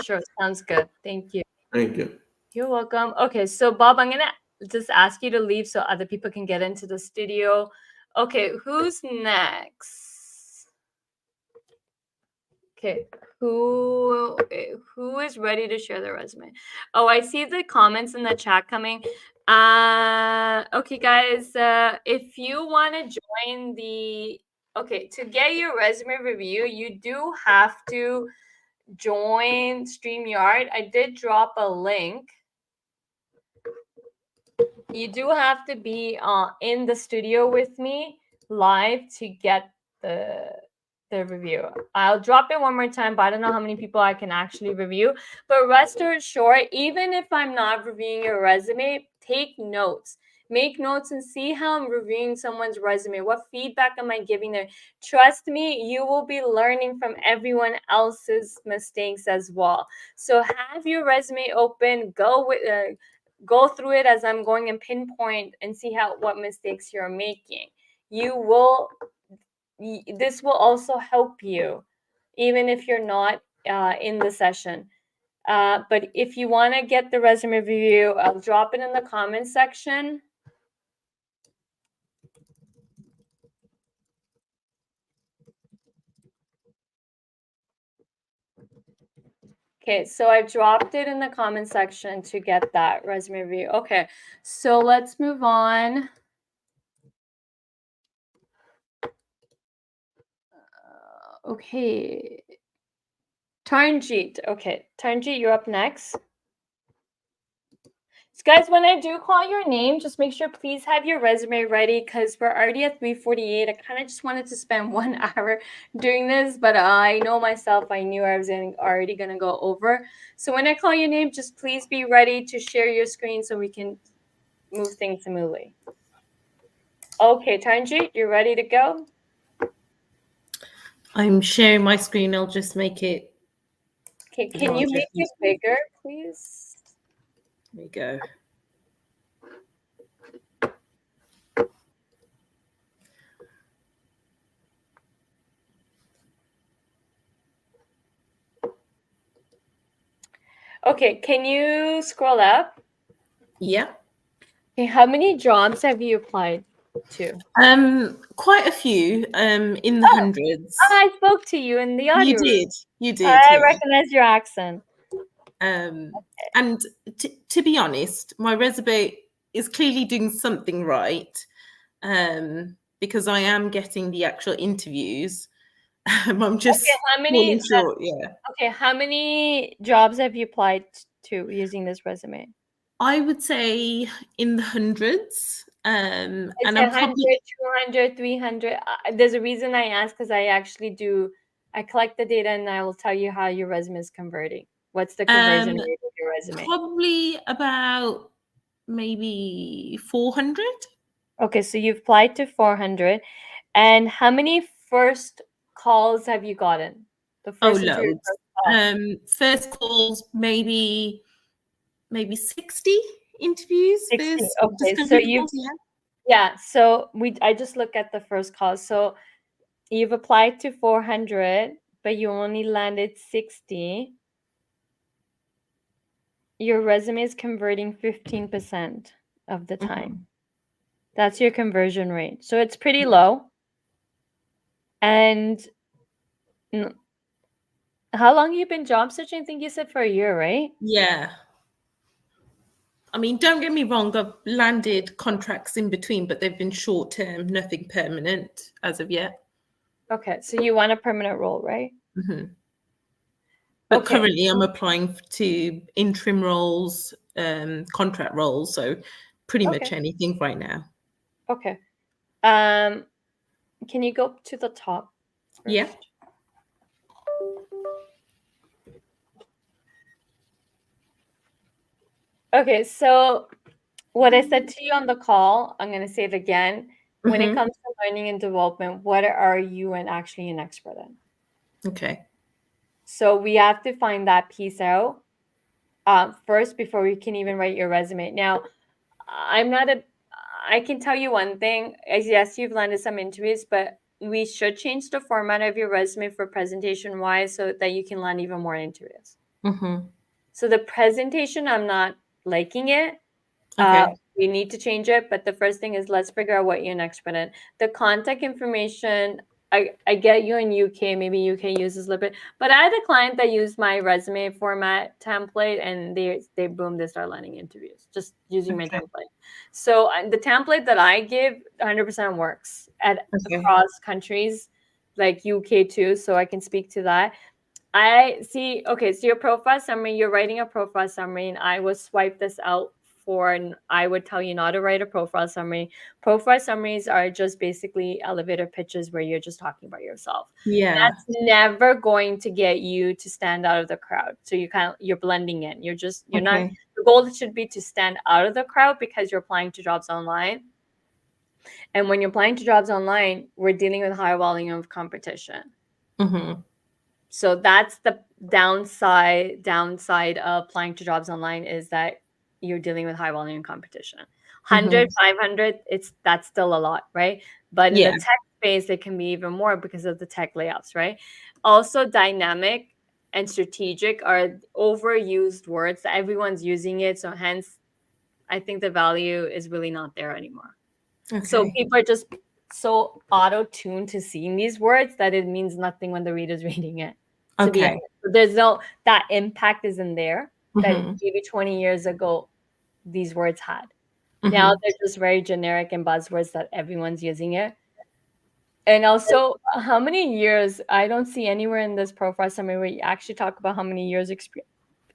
Sure, sounds good. Thank you. Thank you. You're welcome. Okay, so Bob, I'm gonna just ask you to leave so other people can get into the studio. Okay, who's next? Okay, who is ready to share their resume? Oh, I see the comments in the chat coming. Okay, guys, if you want to join to get your resume review, you do have to join StreamYard. I did drop a link. You do have to be in the studio with me live to get the review. I'll drop it one more time, but I don't know how many people I can actually review. But rest assured, even if I'm not reviewing your resume, take notes. Make notes and see how I'm reviewing someone's resume. What feedback am I giving them? Trust me, you will be learning from everyone else's mistakes as well. So have your resume open. Go through it as I'm going and pinpoint and see what mistakes you're making. This will also help you, even if you're not in the session. But if you want to get the resume review, I'll drop it in the comments section. Okay, so I dropped it in the comment section to get that resume review. Okay, so let's move on. Okay. Taranjeet. Okay, Taranjeet, you're up next. So guys, when I do call your name, just make sure please have your resume ready because we're already at 3:48. I kind of just wanted to spend 1 hour doing this, but I know myself, I knew I was already going to go over. So when I call your name, just please be ready to share your screen so we can move things smoothly. Okay, Taranjeet, you're ready to go? I'm sharing my screen. I'll just make it. Okay, can you make it bigger, please? There we go. Okay, can you scroll up? Yeah. Okay, how many jobs have you applied to? Quite a few. In the hundreds. I spoke to you in the audio You room. did. You did. I Yeah. recognize your accent. And to be honest, my resume is clearly doing something right. Because I am getting the actual interviews. I'm just Okay, how many? falling short. Yeah. Okay, how many jobs have you applied to using this resume? I would say in the hundreds. And It's I'm 100, probably 200, 300. There's a reason I ask because I actually I collect the data and I will tell you how your resume is converting. What's the conversion rate of your resume? probably about maybe 400. Okay, so you've applied to 400. And how many first calls have you gotten? The Oh, first interview, loads. first call. First calls, maybe 60 interviews. 60. First Okay, so discovery calls, yeah. yeah, so I just look at the first call. So you've applied to 400, but you only landed 60. Your resume is converting 15% of the time. That's your conversion rate. So it's pretty low. And how long have you been job searching? I think you said for a year, right? Yeah. I mean, don't get me wrong, I've landed contracts in between, but they've been short term, nothing permanent as of yet. Okay, so you want a permanent role, right? But Okay. currently I'm applying to interim roles, contract roles, so pretty much anything right now. Okay. Can you go to the top first? Yeah. Okay, so what I said to you on the call, I'm going to say it again. When it comes to learning and development, what are you actually an expert in? Okay. So we have to find that piece out first before we can even write your resume. Now, I can tell you one thing. Yes, you've landed some interviews, but we should change the format of your resume for presentation wise so that you can land even more interviews. So the presentation, I'm not liking it. Okay. We need to change it, but the first thing is let's figure out what you're an expert in. The contact information, I get you in UK, maybe UK uses a little bit, but I had a client that used my resume format template and they start landing interviews just using my template. So the template that I give 100% works across countries like UK too, so I can speak to that. I see. Okay, so your profile summary, you're writing a profile summary, and I would swipe this out and I would tell you not to write a profile summary. Profile summaries are just basically elevator pitches where you're just talking about yourself. Yeah. That's never going to get you to stand out of the crowd. So you're blending in. You're not, the goal should be to stand out of the crowd because you're applying to jobs online. And when you're applying to jobs online, we're dealing with high volume of competition. So that's the downside of applying to jobs online is that you're dealing with high volume competition. 100, 500, that's still a lot, right? But in the tech space, it can be even more because of the tech layoffs, right? Also, dynamic and strategic are overused words. Everyone's using it. So hence, I think the value is really not there anymore. So people are just so auto-tuned to seeing these words that it means nothing when the reader's reading it. There's that impact isn't there that maybe 20 years ago these words had. Now they're just very generic and buzzwords that everyone's using it. And also, how many years? I don't see anywhere in this profile summary where you actually talk about how many years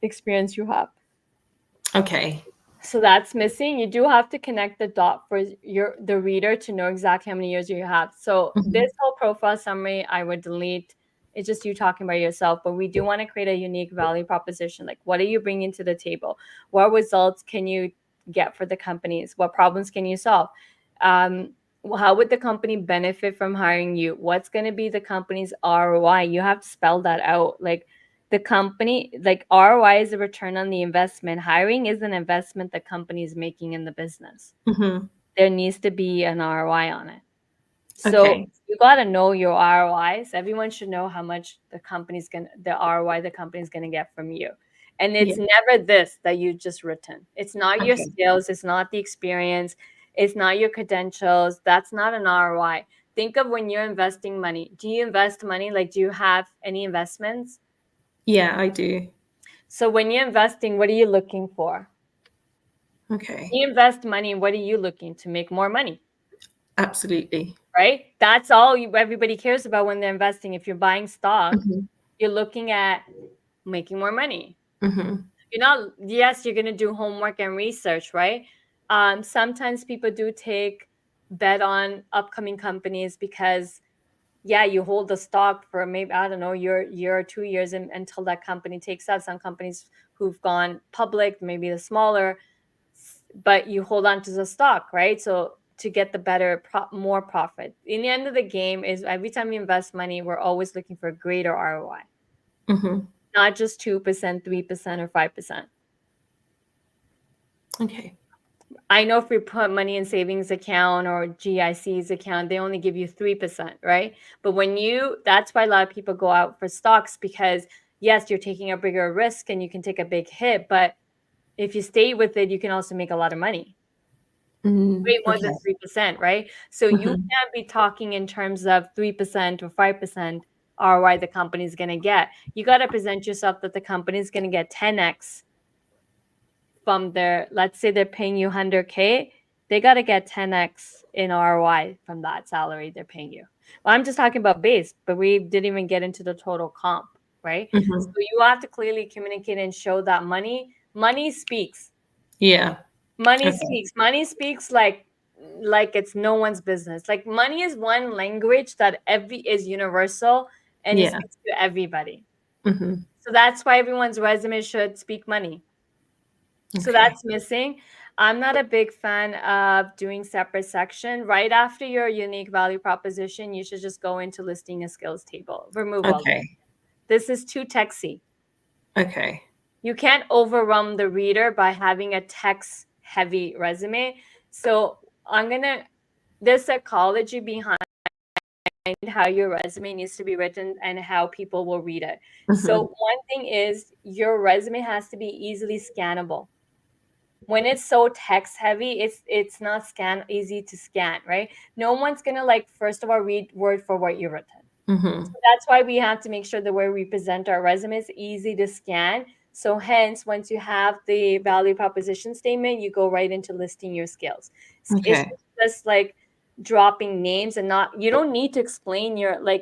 experience you have. Okay. So that's missing. You do have to connect the dot for the reader to know exactly how many years you have. So Mhm. this whole profile summary, I would delete. It's just you talking about yourself, but we do want to create a unique value proposition. Like, what are you bringing to the table? What results can you get for the companies? What problems can you solve? How would the company benefit from hiring you? What's going to be the company's ROI? You have to spell that out. Like, the company, like ROI is a return on the investment. Hiring is an investment the company is making in the business. Mhm. There needs to be an ROI on it. So Okay. you got to know your ROIs. Everyone should know how much the ROI the company's going to get from you. And it's never this that you just written. It's not your Okay. skills. It's not the experience. It's not your credentials. That's not an ROI. Think of when you're investing money. Do you invest money? Like, do you have any investments? Yeah, I do. So when you're investing, what are you looking for? Okay. You invest money, what are you looking to make more money? Absolutely. Right? That's all everybody cares about when they're investing. If you're buying stock, Mhm. you're looking at making more money. Mhm. You're not, yes, you're going to do homework and research, right? Sometimes people do take bet on upcoming companies because, yeah, you hold the stock for maybe, I don't know, year or 2 years until that company takes off. Some companies who've gone public, maybe the smaller, but you hold on to the stock, right? So to get the more profit. In the end of the game is every time we invest money, we're always looking for a greater ROI, Mhm. not just 2%, 3%, or 5%. Okay. I know if we put money in savings account or GIC's account, they only give you 3%, right? But that's why a lot of people go out for stocks because yes, you're taking a bigger risk and you can take a big hit, but if you stay with it, you can also make a lot of money. Way more than 3%, right? So you Mhm. can't be talking in terms of 3% or 5% ROI the company's going to get. You got to present yourself that the company's going to get 10x from let's say they're paying you 100K, they got to get 10x in ROI from that salary they're paying you. Well, I'm just talking about base, but we didn't even get into the total comp, right? So Mhm. you have to clearly communicate and show that money speaks. Yeah. Money Okay. speaks. Money speaks like it's no one's business. Like, money is one language that is universal and it Yeah. speaks to everybody. Mhm. So that's why everyone's resume should speak money. So Okay. that's missing. I'm not a big fan of doing separate section. Right after your unique value proposition, you should just go into listing a skills table. Remove all Okay. this. Is too texty. Okay. You can't overwhelm the reader by having a text heavy resume. So there's psychology behind how your resume needs to be written and how people will read it. So Mhm. one thing is your resume has to be easily scannable. When it's so text heavy, it's not easy to scan, right? No one's gonna first of all read word for word you've written. Mhm. So that's why we have to make sure the way we present our resume is easy to scan. So hence, once you have the value proposition statement, you go right into listing your skills. It's Okay. just like dropping names and you don't need to explain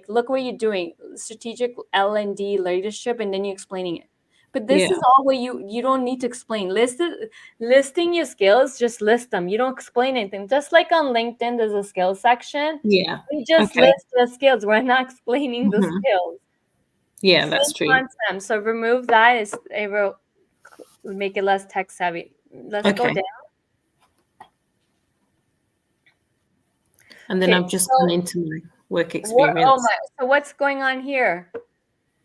look what you're doing, strategic L&D leadership, and then you're explaining it. But this is Yeah. all where you don't need to explain. Listing your skills, just list them. You don't explain anything. Just like on LinkedIn, there's a skills section. Yeah. We just Okay. list the skills. We're not explaining the Mhm. skills. Yeah, that's Same true. concept. So remove that. It will make it less text heavy. Let's go Okay. down. And then Okay, I've just so gone into my work experience. so what's going on here?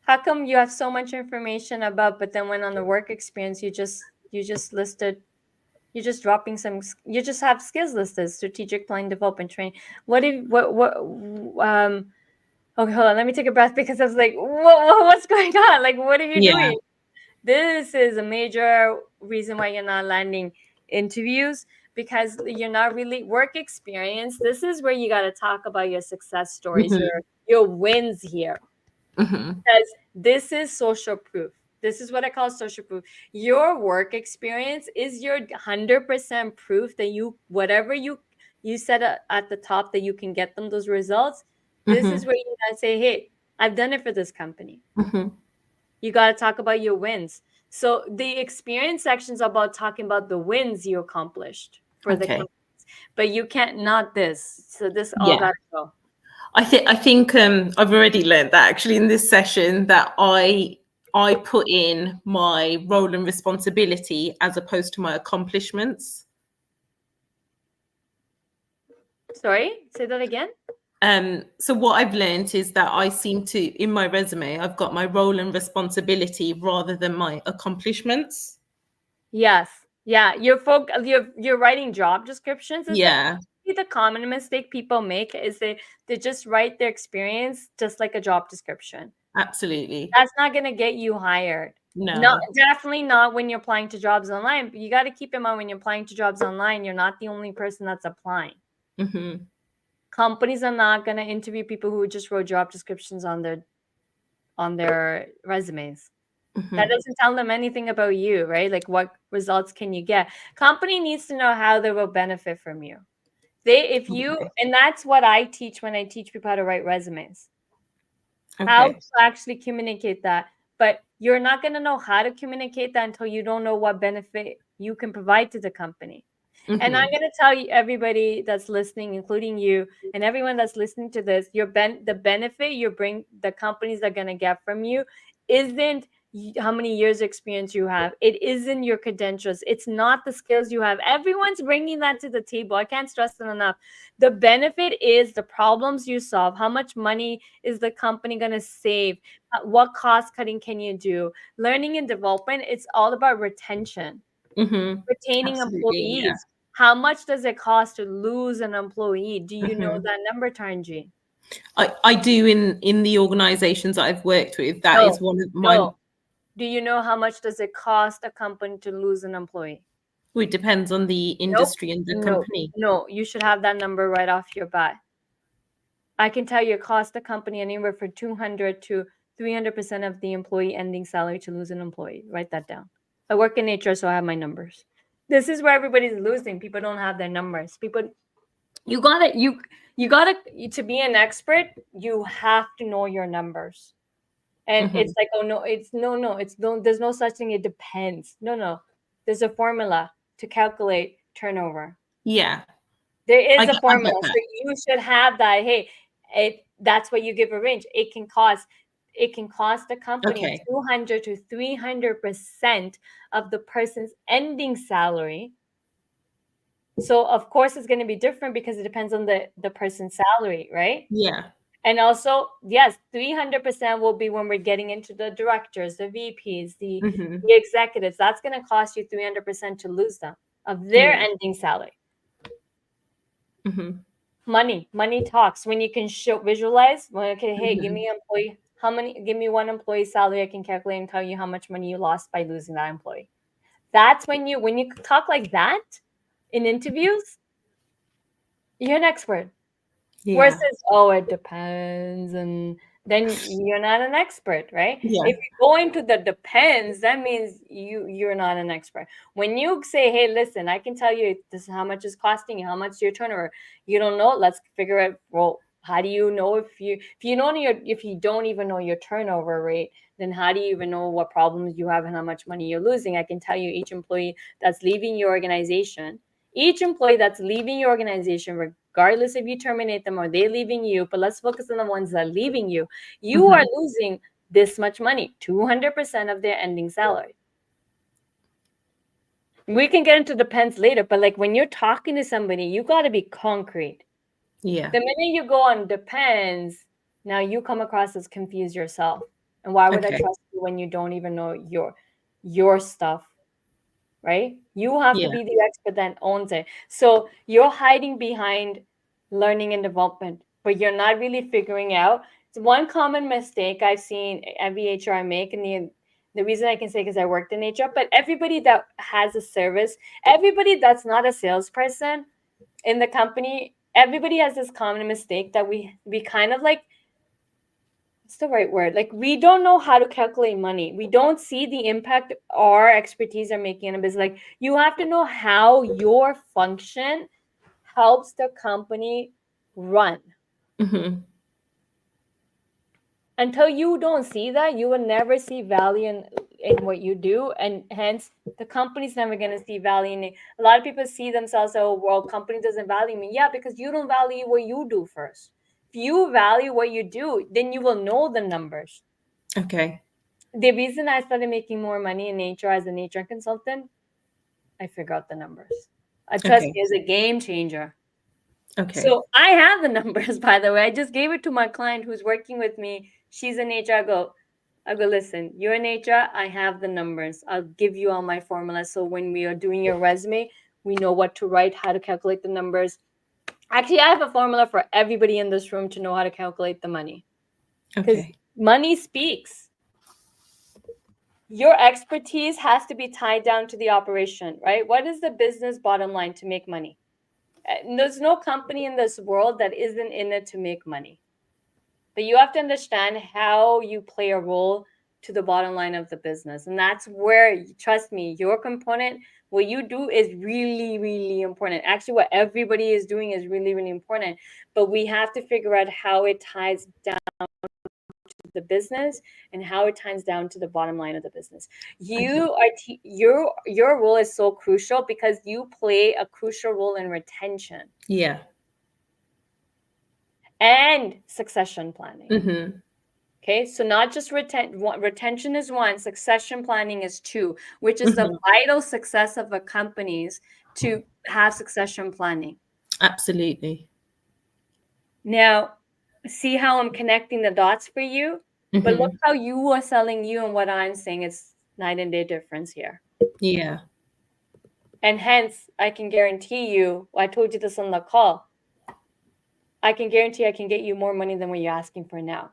How come you have so much information about, but then when on the work experience, you just listed, you're just dropping you just have skills listed, strategic plan, development, training. Okay, hold on. Let me take a breath because I was like, what's going on? Like, what are you Yeah. doing? This is a major reason why you're not landing interviews, because you're not really work experience. This is where you got to talk about your success stories, Mhm. your wins here, Mhm. because this is social proof. This is what I call social proof. Your work experience is your 100% proof that whatever you said at the top that you can get them those results. This Mhm. is where you gotta say, hey, I've done it for this company. Mhm. You gotta talk about your wins. So the experience section is about talking about the wins you accomplished for the Okay. companies, but you can't not this. So this all Yeah. gotta go. I think I've already learned that actually in this session that I put in my role and responsibility as opposed to my accomplishments. Sorry, say that again. So what I've learned is that I seem to, in my resume, I've got my role and responsibility rather than my accomplishments. Yes. Yeah. You're writing job descriptions. It's Yeah, the common mistake people make is they just write their experience just like a job description. absolutely. That's not gonna get you hired. No, No. definitely not when you're applying to jobs online. But you got to keep in mind when you're applying to jobs online, you're not the only person that's applying. Hmm. Companies are not gonna interview people who just wrote job descriptions on their resumes. Hmm. That doesn't tell them anything about you, right? Like what results can you get? Company needs to know how they will benefit from you. And that's what I teach when I teach people how to write resumes. How Okay. to actually communicate that. But you're not going to know how to communicate that until you don't know what benefit you can provide to the company. And I'm Mhm. going to tell you, everybody that's listening, including you and everyone that's listening to this, the benefit the companies are going to get from you isn't how many years experience you have. It isn't your credentials. It's not the skills you have. Everyone's bringing that to the table. I can't stress it enough. The benefit is the problems you solve. How much money is the company going to save? What cost cutting can you do? Learning and development, it's all about retention. Mhm. Retaining Absolutely. Yeah. employees. How much does it cost to lose an employee? Do you know Mhm. that number, Tarnji? I do in the organizations that I've worked with. That is one of my. No. Do you know how much does it cost a company to lose an employee? Well, it depends on the Nope. industry and the No. company. No. You should have that number right off your bat. I can tell you it costs the company anywhere from 200 to 300% of the employee ending salary to lose an employee. Write that down. I work in HR, so I have my numbers. This is where everybody's losing. People don't have their numbers. You gotta to be an expert, you have to know your numbers. And it's Mhm. like, oh no, there's no such thing. It depends. No. There's a formula to calculate turnover. Yeah, There is a I formula. get So that. you should have that. Hey, that's what you give a range. It can cost the company Okay. 200 to 300% of the person's ending salary. So of course it's going to be different because it depends on the person's salary, right? Yeah. And also, yes, 300% will be when we're getting into the directors, the VPs, Mhm. the executives. That's going to cost you 300% to lose them of their Yeah. ending salary. Mhm. Money talks. When you can visualize, okay, hey, give Mhm. me employee, give me one employee salary, I can calculate and tell you how much money you lost by losing that employee. That's when you talk like that in interviews, you're an expert. Yeah. Versus, oh, it depends, and then you're not an expert, right? Yeah. If you go into the depends, that means you're not an expert. When you say, hey, listen, I can tell you this is how much it's costing you, how much your turnover, you don't know, let's figure out, well, how do you know if you don't even know your turnover rate, then how do you even know what problems you have and how much money you're losing? I can tell you each employee that's leaving your organization, regardless if you terminate them or they're leaving you, but let's focus on the ones that are leaving you. You are losing this much money, 200% of their ending salary. We can get into depends later, but like when you're talking to somebody, you got to be concrete. Yeah. The minute you go on depends, now you come across as confused yourself. And why would I Okay. trust you when you don't even know your stuff? Right? You have to Yeah. be the expert that owns it. So you're hiding behind learning and development, but you're not really figuring out. It's one common mistake I've seen every HR make, and the reason I can say because I worked in HR, but everybody that has a service, everybody that's not a salesperson in the company, everybody has this common mistake that we kind of like, what's the right word? Like we don't know how to calculate money. We don't see the impact our expertise are making in a business. Like you have to know how your function helps the company run. Mhm. until you don't see that, you will never see value in what you do, and hence the company's never going to see value in it. A lot of people see themselves, oh, well, company doesn't value me. Yeah, because you don't value what you do first. If you value what you do, then you will know the numbers. Okay. The reason I started making more money in HR as an HR consultant, I figure out the numbers. Trust me, it's a game changer. Okay. So I have the numbers, by the way. I just gave it to my client who's working with me. She's in HR. I go, listen, you're in HR. I have the numbers. I'll give you all my formulas. So when we are doing your resume, we know what to write, how to calculate the numbers. Actually, I have a formula for everybody in this room to know how to calculate the money. Because Okay. money speaks. Your expertise has to be tied down to the operation, right? What is the business bottom line to make money? There's no company in this world that isn't in it to make money. But you have to understand how you play a role to the bottom line of the business. And that's where, trust me, your component, what you do is really, really important. Actually, what everybody is doing is really, really important. But we have to figure out how it ties down to the business and how it ties down to the bottom line of the business. You are your role is so crucial because you play a crucial role in retention. Yeah. And succession planning. Mm-hmm. Okay, so not just retention is one, succession planning is two, which is the vital success of a company's to have succession planning. Absolutely. Now, see how I'm connecting the dots for you? But look how you are selling you and what I'm saying is night and day difference here. Yeah. And hence, I can guarantee you, I told you this on the call, I can guarantee I can get you more money than what you're asking for now.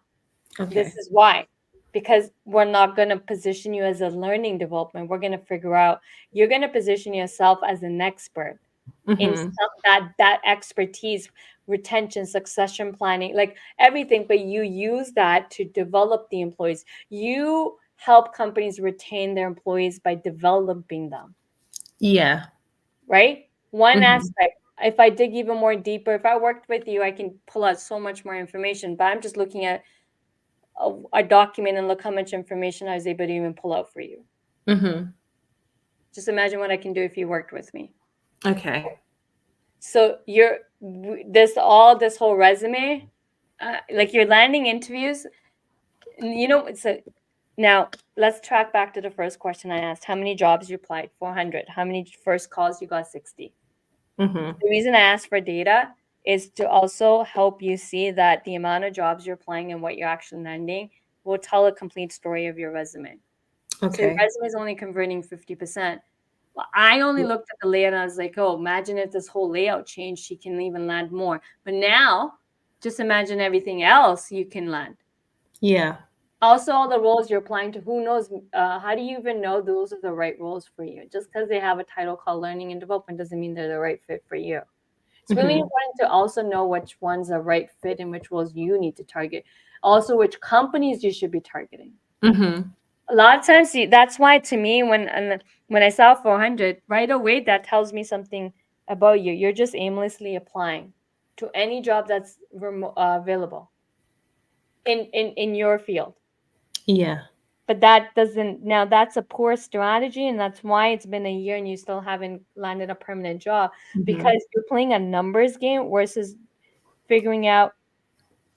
Okay. This is why. Because we're not going to position you as a learning development. We're going to figure out, you're going to position yourself as an expert in that expertise, retention, succession planning, like everything. But you use that to develop the employees. You help companies retain their employees by developing them. Yeah. Right? One aspect. If I dig even more deeper, if I worked with you, I can pull out so much more information. But I'm just looking at a document and look how much information I was able to even pull out for you. Just imagine what I can do if you worked with me. Okay. So this whole resume, like your landing interviews, now let's track back to the first question I asked. How many jobs you applied? 400. How many first calls you got? 60. The reason I asked for data is to also help you see that the amount of jobs you're applying and what you're actually landing will tell a complete story of your resume. Okay. So your resume is only converting 50%. Well, I only looked at the layout and I was like, oh, imagine if this whole layout changed, she can even land more. But now, just imagine everything else you can land. Yeah. Also, all the roles you're applying to, who knows? How do you even know those are the right roles for you? Just because they have a title called learning and development doesn't mean they're the right fit for you. It's really important to also know which ones are right fit and which roles you need to target. Also, which companies you should be targeting. A lot of times, that's why to me, when I saw 400, right away, that tells me something about you. You're just aimlessly applying to any job that's available in your field. Yeah. But that's a poor strategy, and that's why it's been a year and you still haven't landed a permanent job, because you're playing a numbers game versus figuring out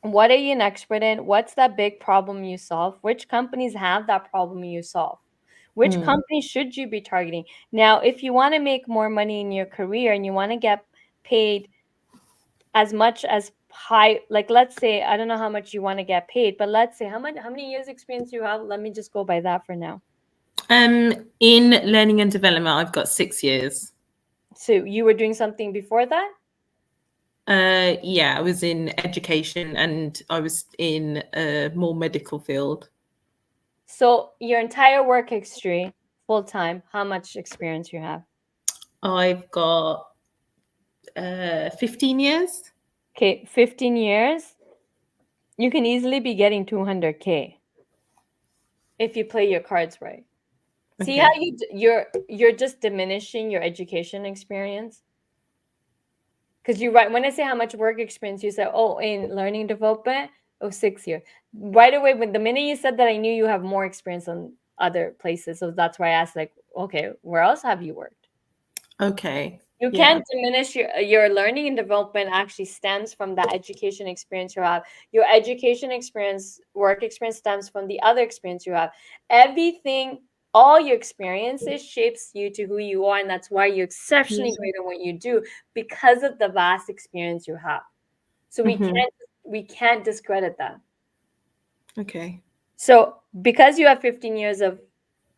what are you an expert in, what's that big problem you solve, which companies have that problem you solve, which companies should you be targeting. Now, if you want to make more money in your career and you want to get paid as much as high, like let's say, I don't know how much you want to get paid, but let's say how many years experience you have. Let me just go by that for now. In learning and development, I've got 6 years. So you were doing something before that? Yeah, I was in education and I was in a more medical field. So your entire work history, full time, how much experience you have? I've got 15 years. Okay, 15 years. You can easily be getting 200K if you play your cards right. See how you're just diminishing your education experience? Because you're right. When I say how much work experience, you say, oh, in learning development, Oh, 6 years. Right away, when the minute you said that, I knew you have more experience on other places. So that's why I asked, like, okay, where else have you worked? Okay. You Yeah. can't diminish your learning and development actually stems from that education experience you have. Your education experience, work experience stems from the other experience you have. Everything, all your experiences shapes you to who you are, and that's why you're exceptionally great at what you do because of the vast experience you have. So Mhm. we can't discredit that. Okay. So because you have 15 years of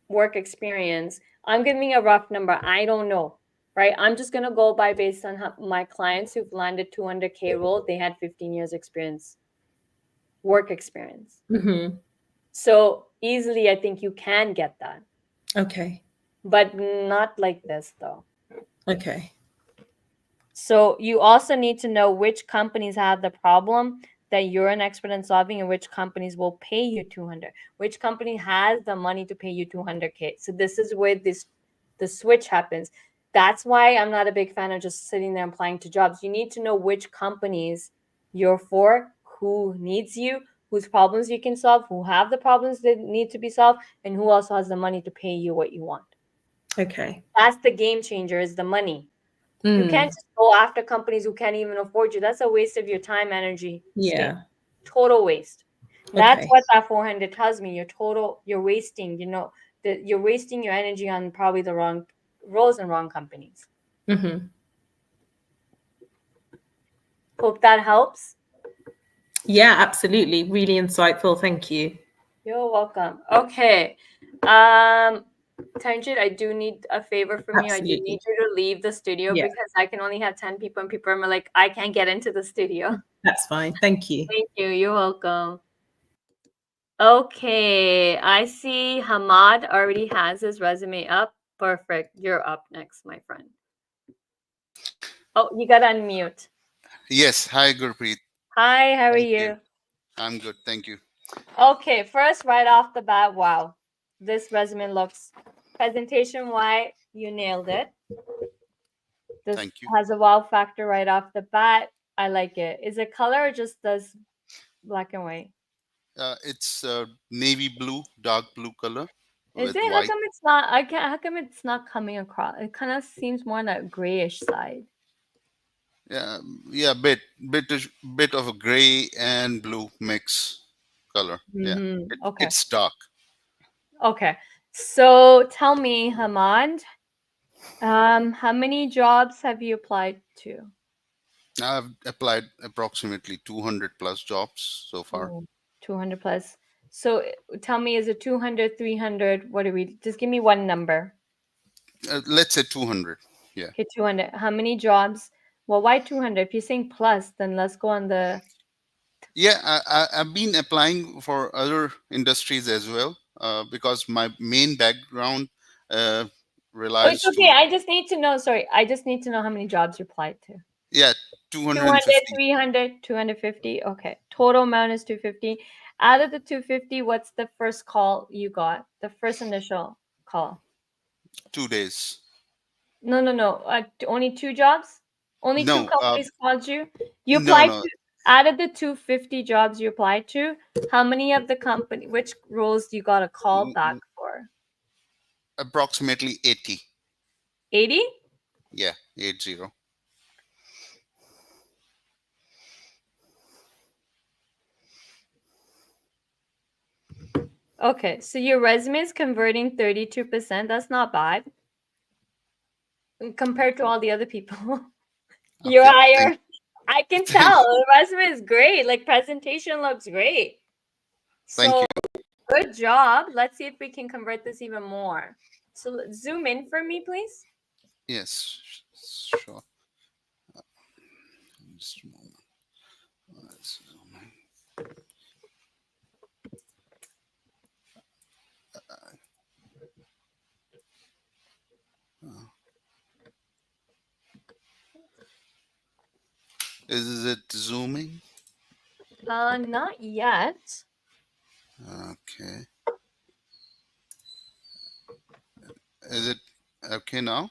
work experience, I'm giving a rough number. I don't know, right? I'm just going to go by based on my clients who've landed 200K role. They had 15 years experience, work experience. Mhm. So easily, I think you can get that, Okay. but not like this though. Okay. So you also need to know which companies have the problem that you're an expert in solving and which companies will pay you 200. Which company has the money to pay you 200K? So this is where the switch happens. That's why I'm not a big fan of just sitting there applying to jobs. You need to know which companies you're for, who needs you, whose problems you can solve, who have the problems that need to be solved, and who also has the money to pay you what you want. Okay. That's the game changer, is the money. You Mm. can't just go after companies who can't even afford you. That's a waste of your time, energy. Yeah. Total waste. That's Okay. what that 400 tells me. You're wasting, that you're wasting your energy on probably the wrong roles and wrong companies. Mhm. Hope that helps. Yeah, absolutely. Really insightful. Thank you. You're welcome. Okay. Tanjit, I do need a favor from you. I do Absolutely. need you to leave the studio Yeah. because I can only have 10 people and people are like, I can't get into the studio. That's fine. Thank you. Thank you. You're welcome. Okay, I see Hamad already has his resume up. Perfect. You're up next, my friend. Oh, you got to unmute. Yes. Hi, Gurpreet. Hi, how are Thank you? I'm good. Thank you. Okay, first, right off the bat, wow. This resume looks, presentation-wise, you nailed it. This Thank you. has a wow factor right off the bat. I like it. Is it color or just does black and white? It's navy blue, dark blue color Is with it? How white. come it's not? How come it's not coming across? It kind of seems more on that grayish side. Yeah, bit of a gray and blue mix color. Yeah, Okay. it's dark. Okay. So tell me, Hamad, how many jobs have you applied to? I've applied approximately 200 plus jobs so far. Oh, 200 plus. So tell me, is it 200, 300? What do we, just give me one number. Let's say 200. Yeah. Okay, 200. How many jobs? Well, why 200? If you're saying plus, then let's go on the, Yeah, I've been applying for other industries as well because my main background oh, it's relies okay. to, I just need to know, sorry, I just need to know how many jobs you applied to. yeah, 200, 250. 300, 250. Okay. Total amount is 250. Out of the 250, what's the first call you got? The first initial call? 2 days. No. Only two jobs? Only two No, companies called you? You no, applied no. to, out of the 250 jobs you applied to, how many of the company, which roles you got a call back for? Approximately 80. 80? Yeah, 80. Okay. So your resume is converting 32%. That's not bad compared to all the other people. You're Okay, higher. I can thank tell. The resume is great. Like presentation looks great. thank So you. good job. Let's see if we can convert this even more. So zoom in for me, please. Yes, sure. Just a moment. Is it zooming? Not yet. Okay. Is it okay now?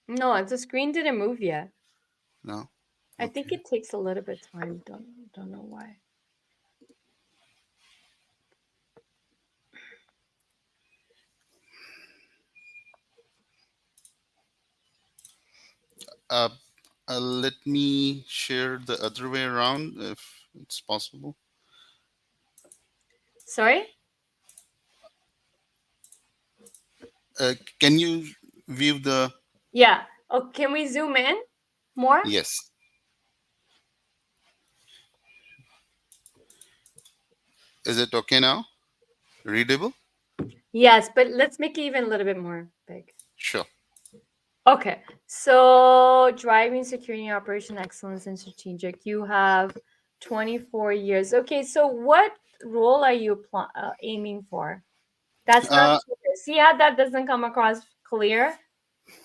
No, the screen didn't move yet. No. I think Okay. it takes a little bit of time. Don't know why. Let me share the other way around if it's possible. Sorry? Can you view the? Yeah. Oh, can we zoom in more? Yes. Is it okay now? Readable? Yes, but let's make it even a little bit more big. Sure. Okay, so driving security, operation excellence, and strategic. You have 24 years. Okay, so what role are you aiming for? That's not clear. See how that doesn't come across clear?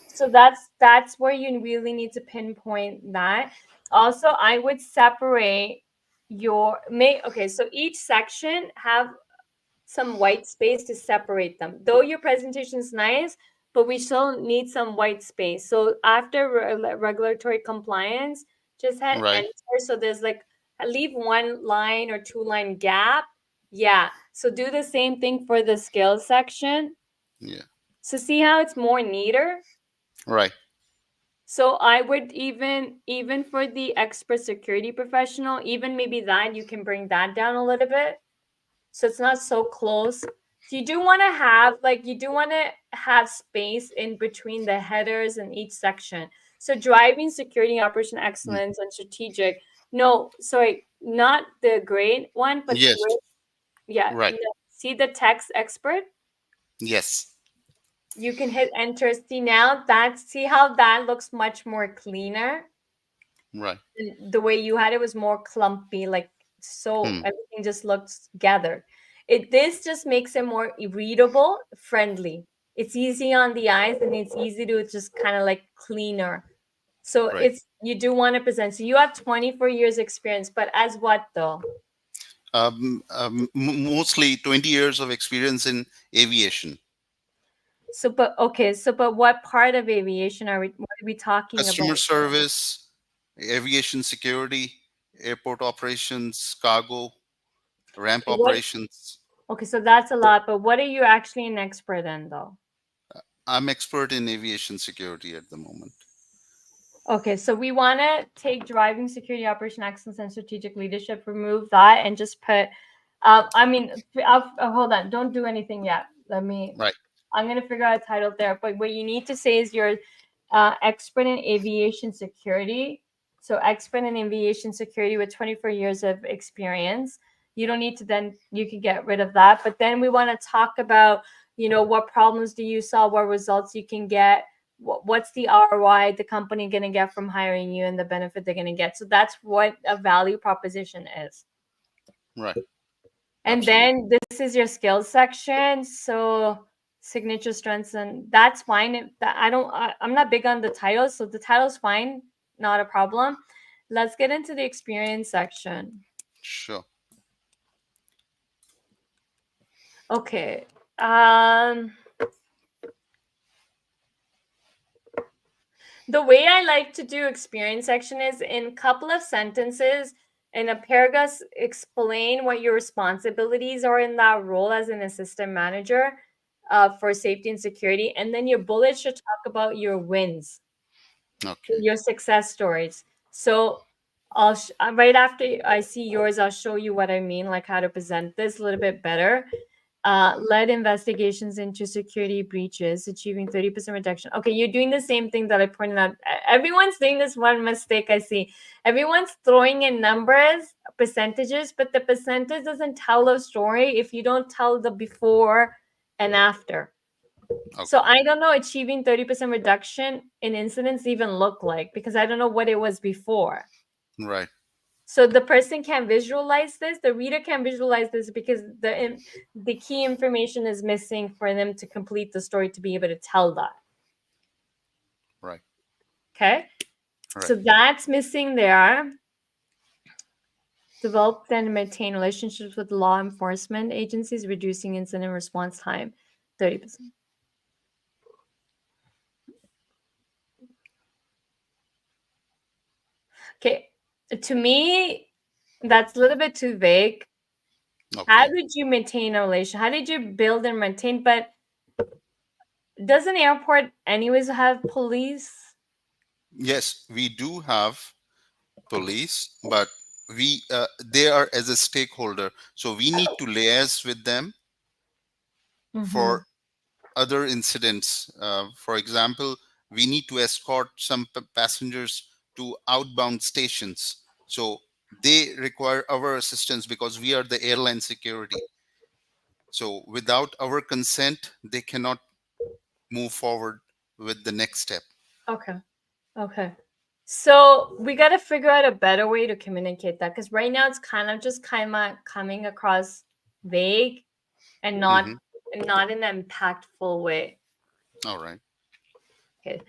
So that's where you really need to pinpoint that. Also, I would separate okay, so each section have some white space to separate them. Though your presentation is nice, but we still need some white space. So after regulatory compliance, just hit Right. enter. So there's like leave 1 line or 2 line gap. Yeah. So do the same thing for the skills section. Yeah. So see how it's more neater? Right. So I would even for the expert security professional, even maybe that you can bring that down a little bit. So it's not so close. So you do want to have space in between the headers in each section. So driving security, operation excellence, and strategic. No, sorry, not the grade one, but Yes. yeah. Right. No, see the text expert? Yes. You can hit enter. See now see how that looks much more cleaner. Right. The way you had it was more clumpy, like so everything just looks gathered. This just makes it more readable, friendly. It's easy on the eyes and it's easy to just kind of like cleaner. So Right. you do want to present. So you have 24 years experience, but as what though? Mostly 20 years of experience in aviation. So but what part of aviation what are we talking Customer about? service, aviation security, airport operations, cargo, ramp operations. Okay, so that's a lot, but what are you actually an expert in though? I'm expert in aviation security at the moment. Okay, so we want to take driving security, operation excellence, and strategic leadership, remove that, and just put, hold on, don't do anything yet. Right. I'm going to figure out a title there, but what you need to say is you're expert in aviation security. So expert in aviation security with 24 years of experience. You don't need to you can get rid of that. But then we want to talk about, what problems do you solve, what results you can get, what's the ROI the company going to get from hiring you and the benefit they're going to get. So that's what a value proposition is. Right. And then this is your skills section. So signature strengths, and that's fine. I'm not big on the titles, so the title's fine, not a problem. Let's get into the experience section. Sure. Okay. The way I like to do experience section is in a couple of sentences in a paragraph, explain what your responsibilities are in that role as an assistant manager for safety and security. And then your bullets should talk about your wins, your success stories. So right after I see yours, I'll show you what I mean, like how to present this a little bit better. Led investigations into security breaches, achieving 30% reduction. Okay, you're doing the same thing that I pointed out. Everyone's doing this one mistake I see. Everyone's throwing in numbers, percentages, but the percentage doesn't tell a story if you don't tell the before and after. Okay. So I don't know achieving 30% reduction in incidents even look like, because I don't know what it was before. Right. So the person can visualize this, the reader can visualize this, because the key information is missing for them to complete the story to be able to tell that. Right. Okay. Right. So that's missing there. Develop and maintain relationships with law enforcement agencies, reducing incident response time 30%. Okay. To me, that's a little bit too vague. Okay. How did you maintain a relation? How did you build and maintain? But doesn't airport anyways have police? Yes, we do have police, but they are as a stakeholder, so we need to liaise with them for other incidents. For example, we need to escort some passengers to outbound stations, so they require our assistance because we are the airline security. So without our consent, they cannot move forward with the next step. Okay. Okay. So we got to figure out a better way to communicate that, because right now it's kind of coming across vague and not Mhm. not in an impactful way. All right. Okay.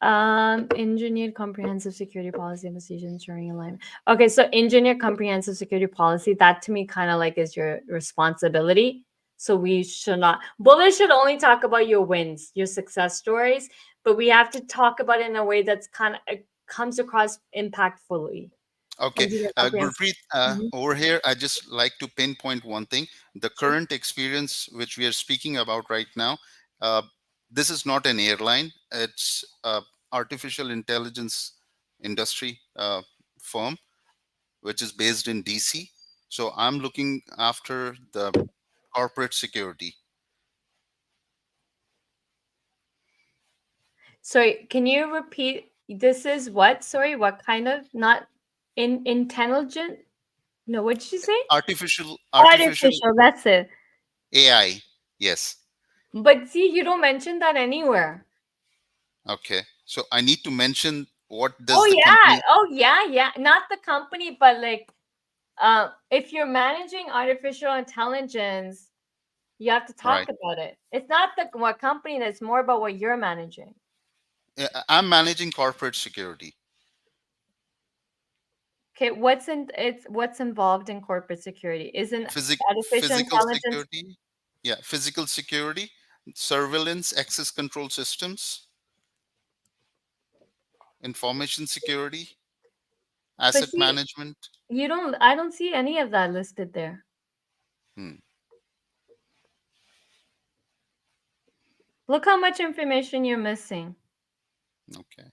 Engineered comprehensive security policy and procedure ensuring alignment. Okay, so engineered comprehensive security policy, that to me kind of like is your responsibility. So we should not, bullets should only talk about your wins, your success stories, but we have to talk about it in a way that's kind of comes across impactfully. Okay, Engineered comprehensive. Gurpreet, Mhm. over here, I just like to pinpoint one thing. The current experience which we are speaking about right now, uh, this is not an airline. It's artificial intelligence industry firm, which is based in DC. So I'm looking after the corporate security. Sorry, can you repeat? This is what? Sorry, what kind of, not intelligent? No, what did you say? Artificial Artificial, that's it. AI. Yes. But see, you don't mention that anywhere. Okay. So I need to mention what Oh does the yeah, company. oh yeah. Not the company, but like, if you're managing artificial intelligence, you have to talk Right. about it. It's not the what company. That's more about what you're managing. I'm managing corporate security. Okay, what's involved in corporate security? Isn't artificial Physical intelligence? security. Yeah, physical security, surveillance, access control systems, information security, But asset see, management. you don't. I don't see any of that listed there. Hmm. Look how much information you're missing. Okay.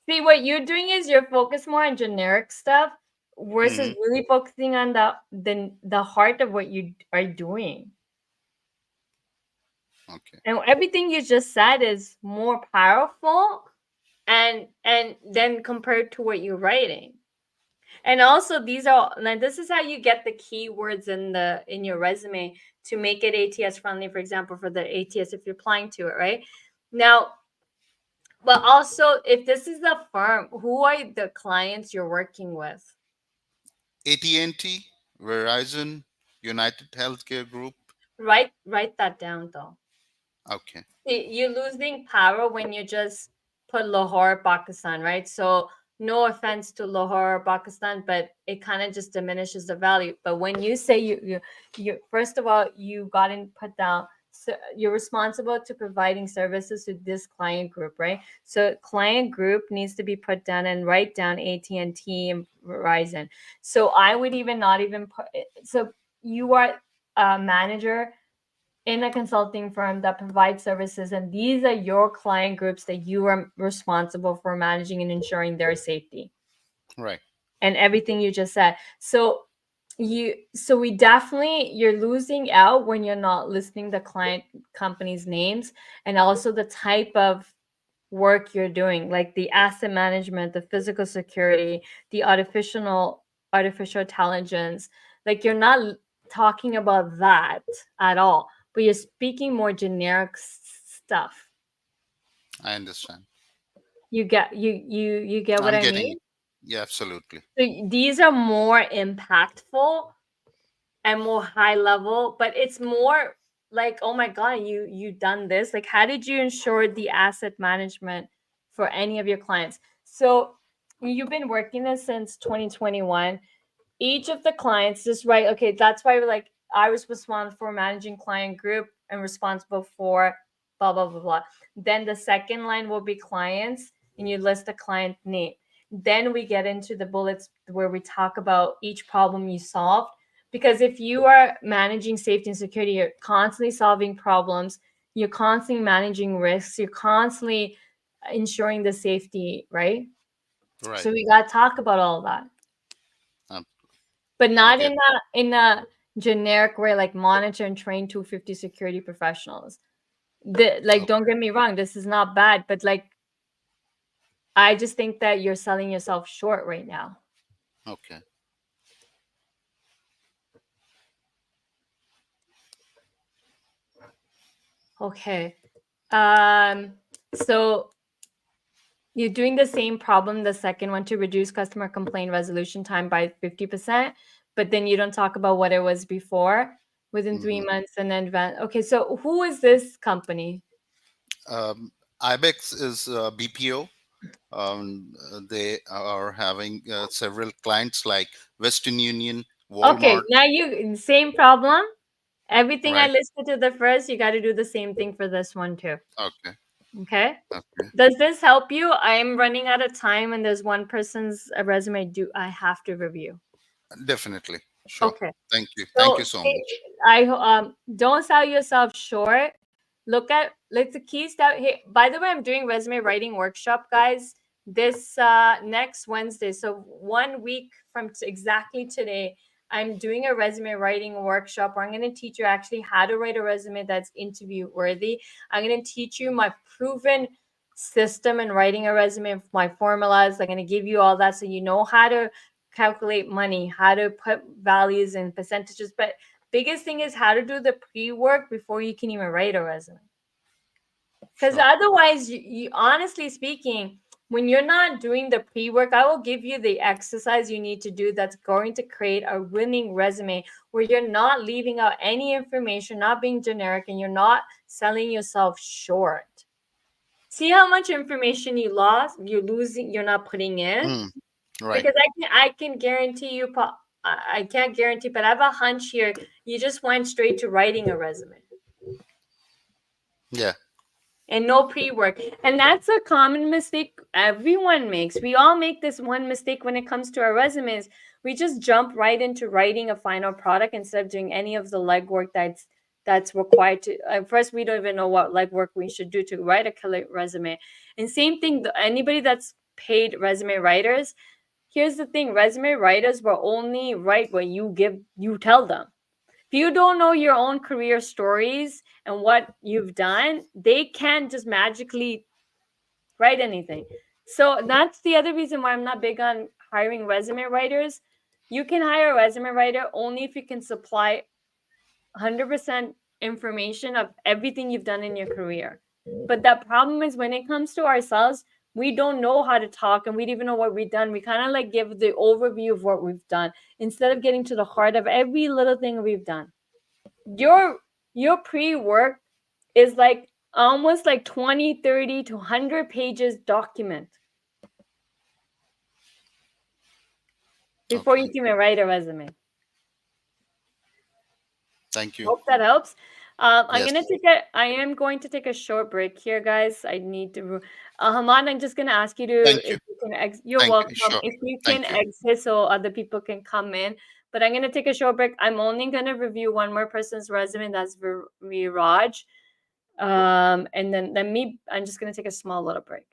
See, what you're doing is you're focused more on generic stuff versus Mhm. really focusing on the heart of what you are doing. Okay. And everything you just said is more powerful and then compared to what you're writing. And also these are, like, this is how you get the keywords in your resume to make it ATS friendly, for example, for the ATS if you're applying to it, right? Now, but also if this is a firm, who are the clients you're working with? AT&T, Verizon, United Healthcare Group. Write that down though. Okay. You're losing power when you just put Lahore, Pakistan, right? So no offense to Lahore, Pakistan, but it kind of just diminishes the value. But when you say you first of all, you got in put down, so you're responsible to providing services to this client group, right? So client group needs to be put down and write down AT&T and Verizon. So I would even not even put, so you are a manager in a consulting firm that provides services, and these are your client groups that you are responsible for managing and ensuring their safety Right. and everything you just said. So we definitely, you're losing out when you're not listing the client company's names and also the type of work you're doing, like the asset management, the physical security, the artificial intelligence. Like you're not talking about that at all, but you're speaking more generic stuff. I understand. You get what I'm I getting mean? it. Yeah, absolutely. So these are more impactful and more high level, but it's more like, oh my god, you done this. Like, how did you ensure the asset management for any of your clients? So you've been working this since 2021. Each of the clients, just right, okay, that's why we're like, I was responsible for managing client group and responsible for blah blah blah blah. Then the second line will be clients, and you list the client name. Then we get into the bullets where we talk about each problem you solved. Because if you are managing safety and security, you're constantly solving problems, you're constantly managing risks, you're constantly ensuring the safety, right? Right. So we got to talk about all that, Um, but not get in a generic way, like monitor and train 250 security professionals. Don't get me wrong, this is not bad, but like, I just think that you're selling yourself short right now. Okay. Okay. So you're doing the same problem, the second one, to reduce customer complaint resolution time by 50%, but then you don't talk about what it was before within 3 months and then okay, so who is this company? IBEX is BPO. They are having several clients like Western Union, Okay, Walmart. now you same problem. Everything I Right. listed to the first, you got to do the same thing for this one too. Okay. Okay. Okay. Does this help you? I'm running out of time and there's one person's resume I have to review. Definitely. Sure. Okay. Thank you. So Thank you so much. I don't sell yourself short. Look at the key step. Hey, by the way, I'm doing resume writing workshop, guys, this next Wednesday. So 1 week from exactly today, I'm doing a resume writing workshop where I'm going to teach you actually how to write a resume that's interview worthy. I'm going to teach you my proven system in writing a resume, my formulas. I'm going to give you all that so you know how to calculate money, how to put values and percentages. But biggest thing is how to do the pre-work before you can even write a resume. Because Sure. otherwise, you honestly speaking, when you're not doing the pre-work, I will give you the exercise you need to do that's going to create a winning resume where you're not leaving out any information, not being generic, and you're not selling yourself short. See how much information you're losing, you're not putting in? Right. Because I can guarantee you, I can't guarantee, but I have a hunch here. You just went straight to writing a resume Yeah. and no pre-work. And that's a common mistake everyone makes. We all make this one mistake when it comes to our resumes. We just jump right into writing a final product instead of doing any of the legwork that's required to. First, we don't even know what legwork we should do to write a killer resume. And same thing, anybody that's paid resume writers. Here's the thing, resume writers will only write what you tell them. If you don't know your own career stories and what you've done, they can't just magically write anything. So that's the other reason why I'm not big on hiring resume writers. You can hire a resume writer only if you can supply 100% information of everything you've done in your career. But the problem is when it comes to ourselves, we don't know how to talk and we don't even know what we've done. We kind of like give the overview of what we've done instead of getting to the heart of every little thing we've done. Your pre-work is like almost like 20, 30 to 100 pages document before Okay. you can even write a resume. Thank you. Hope that helps. I Yes. am going to take a short break here, guys. I need to. Haman, I'm just gonna ask you to, Thank you. if you can, you're Thank you. welcome. Sure. If you can Thank you. exit so other people can come in. But I'm gonna take a short break. I'm only gonna review one more person's resume. That's Viraj. And then me. I'm just gonna take a small little break.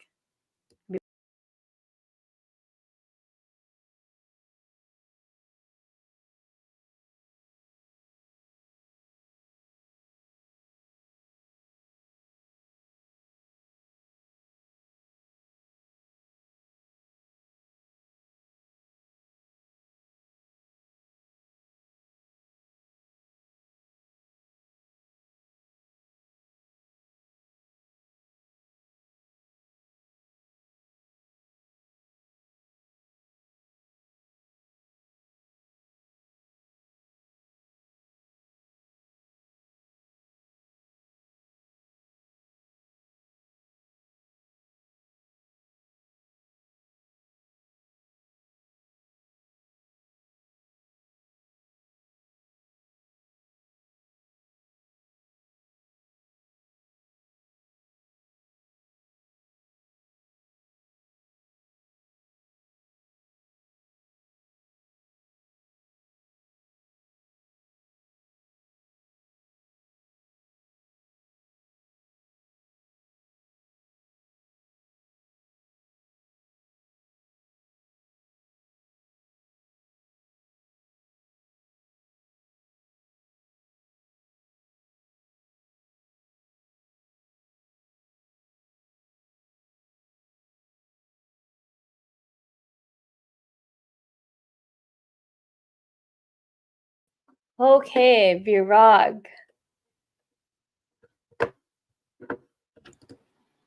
Okay, Virag.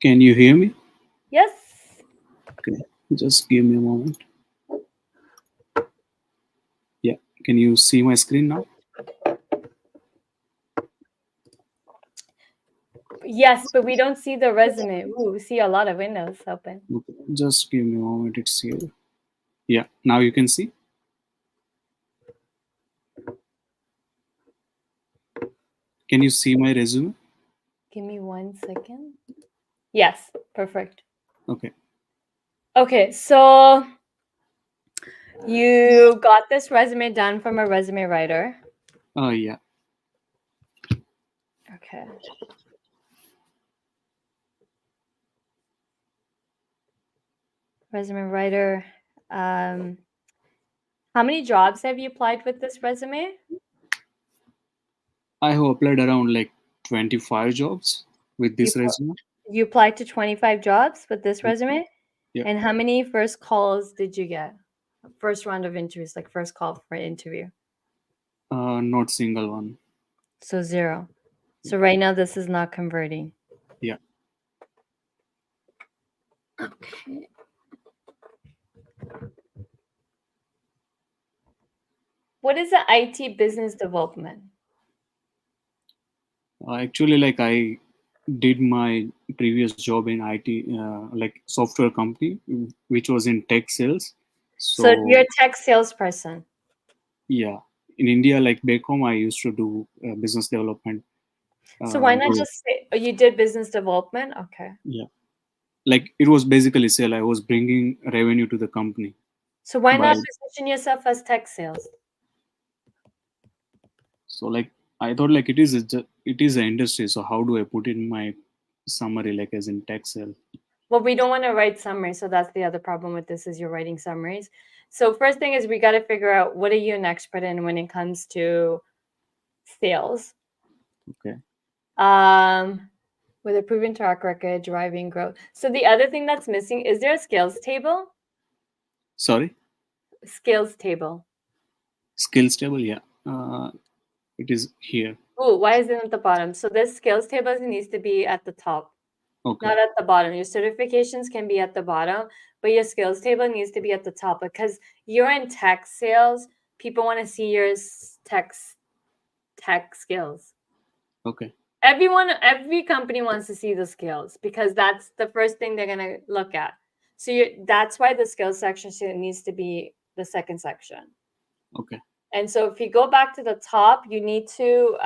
Can you hear me? Yes. Okay, just give me a moment. Yeah, can you see my screen now? Yes, but we don't see the resume. Ooh, we see a lot of windows open. Okay, just give me a moment. It's here. Yeah, now you can see. Can you see my resume? Give me 1 second. Yes, perfect. Okay. Okay, so you got this resume done from a resume writer. Yeah. Okay. Resume writer. How many jobs have you applied with this resume? I have applied around like 25 jobs with this You- resume. You applied to 25 jobs with this resume? Yeah. And how many first calls did you get? First round of interviews, like first call for interview. Not single one. So 0. So right now this is not converting. Yeah. Okay. What is the IT business development? Actually, like I did my previous job in IT, like software company, which was in tech sales. So you're a tech salesperson. Yeah, in India, like back home, I used to do business development. So why not role. just say you did business development? Okay. Yeah, like it was basically sale. I was bringing revenue to the company. So why not By- position yourself as tech sales? So like I thought, like it is an industry. So how do I put in my summary, like as in tech sale? Well, we don't want to write summaries, so that's the other problem with this is you're writing summaries. So first thing is we got to figure out what are you an expert in when it comes to sales. Okay. With a proven track record, driving growth. So the other thing that's missing, is there a skills table? Sorry, Skills table. skills table. Yeah, it is here. Oh, why is it at the bottom? So this skills table needs to be at the top. Okay. Not at the bottom. Your certifications can be at the bottom, but your skills table needs to be at the top because you're in tech sales. People want to see your tech skills. Okay. Every company wants to see the skills because that's the first thing they're gonna look at. So that's why the skills section needs to be the second section. Okay. And so if you go back to the top, you need to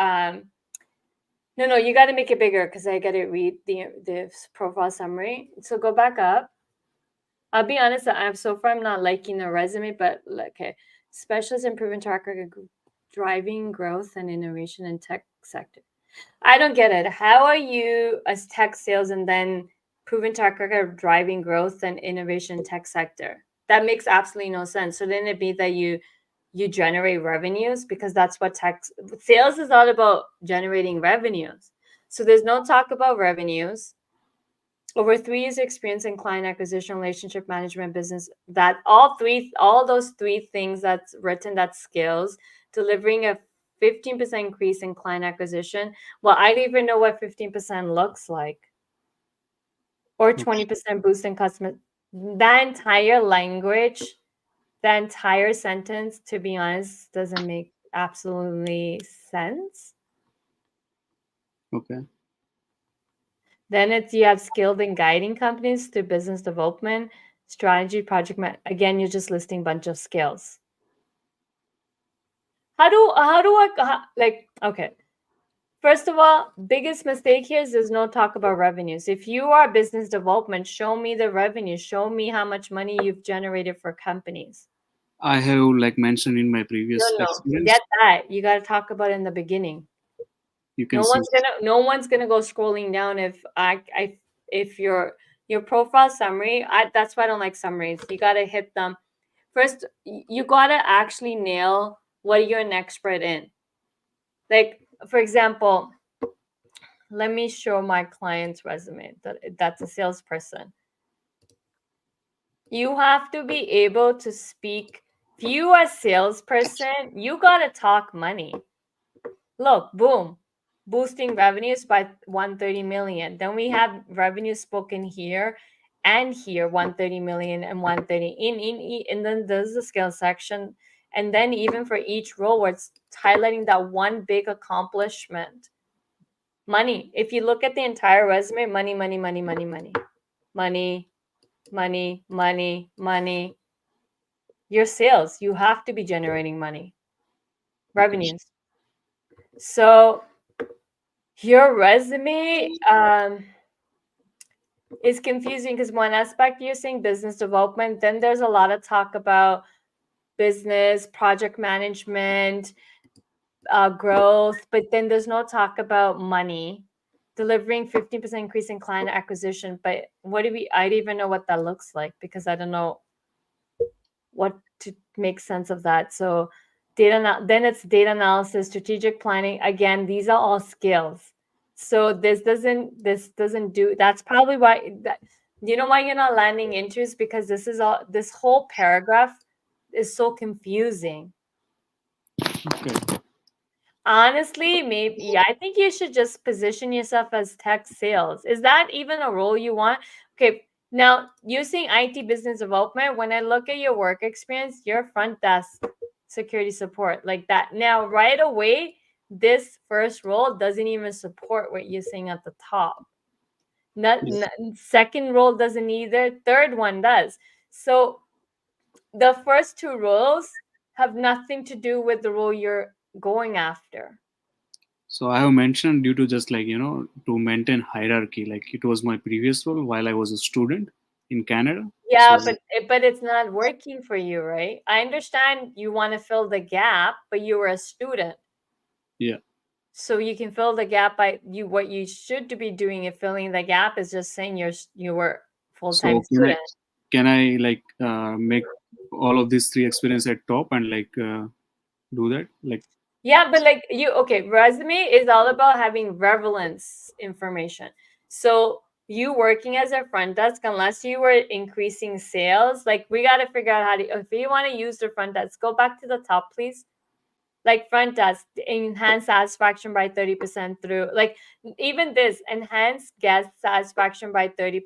no, you got to make it bigger because I got to read the profile summary. So go back up. I'll be honest, so far I'm not liking the resume, but okay. Specialist in proven track record, driving growth and innovation in tech sector. I don't get it. How are you as tech sales and then proven track record of driving growth and innovation in tech sector? That makes absolutely no sense. So then it'd be that you generate revenues because that's what tech sales is all about, generating revenues. So there's no talk about revenues. Over 3 years experience in client acquisition, relationship management, business, that all those three things that's written, that's skills, delivering a 15% increase in client acquisition. Well, I don't even know what 15% looks like. Or 20% boost in customer. That entire language, the entire sentence, to be honest, doesn't make absolutely sense. Okay. Then you have skilled in guiding companies through business development, strategy, project again, you're just listing a bunch of skills. Okay. First of all, biggest mistake here is there's no talk about revenues. If you are business development, show me the revenue. Show me how much money you've generated for companies. I have like mentioned in my previous No, experience. forget that. You got to talk about it in the beginning. You can No one's gonna go scrolling down if your profile summary. That's why I don't like summaries. You gotta hit them first. You gotta actually nail what you're an expert in. Like for example, let me show my client's resume. That's a salesperson. You have to be able to speak. If you are a salesperson, you gotta talk money. Look, boom, boosting revenues by 130 million. Then we have revenue spoken here and here, 130 million and 130 and then there's the skill section. And then even for each role where it's highlighting that one big accomplishment. Money. If you look at the entire resume, money, money, money, money, money, money, money, money, money. Your sales, you have to be generating money, revenues. So your resume is confusing because one aspect you're saying business development, then there's a lot of talk about business, project management, growth, but then there's no talk about money, delivering 15% increase in client acquisition. But I don't even know what that looks like because I don't know what to make sense of that. So then it's data analysis, strategic planning. Again, these are all skills. So this doesn't do, that's probably why you know why you're not landing into is because this whole paragraph is so confusing. Okay. Honestly, maybe I think you should just position yourself as tech sales. Is that even a role you want? Okay, now using IT business development, when I look at your work experience, you're front desk security support like that. Now, right away, this first role doesn't even support what you're saying at the top. Second role doesn't either. Third one does. So the first two roles have nothing to do with the role you're going after. So I have mentioned due to just like, to maintain hierarchy, like it was my previous role while I was a student in Canada. Yeah, So, but it's not working for you, right? I understand you want to fill the gap, but you were a student. yeah. So you can fill the gap by what you should be doing if filling the gap is just saying you were full-time So student. can I like make all of these three experience at top and like do that? Like, Yeah, but like resume is all about having relevance information. So you working as a front desk, unless you were increasing sales, like we got to figure out how to, if you want to use the front desk, go back to the top, please. Like front desk, enhance satisfaction by 30% through, like even this, enhance guest satisfaction by 30%.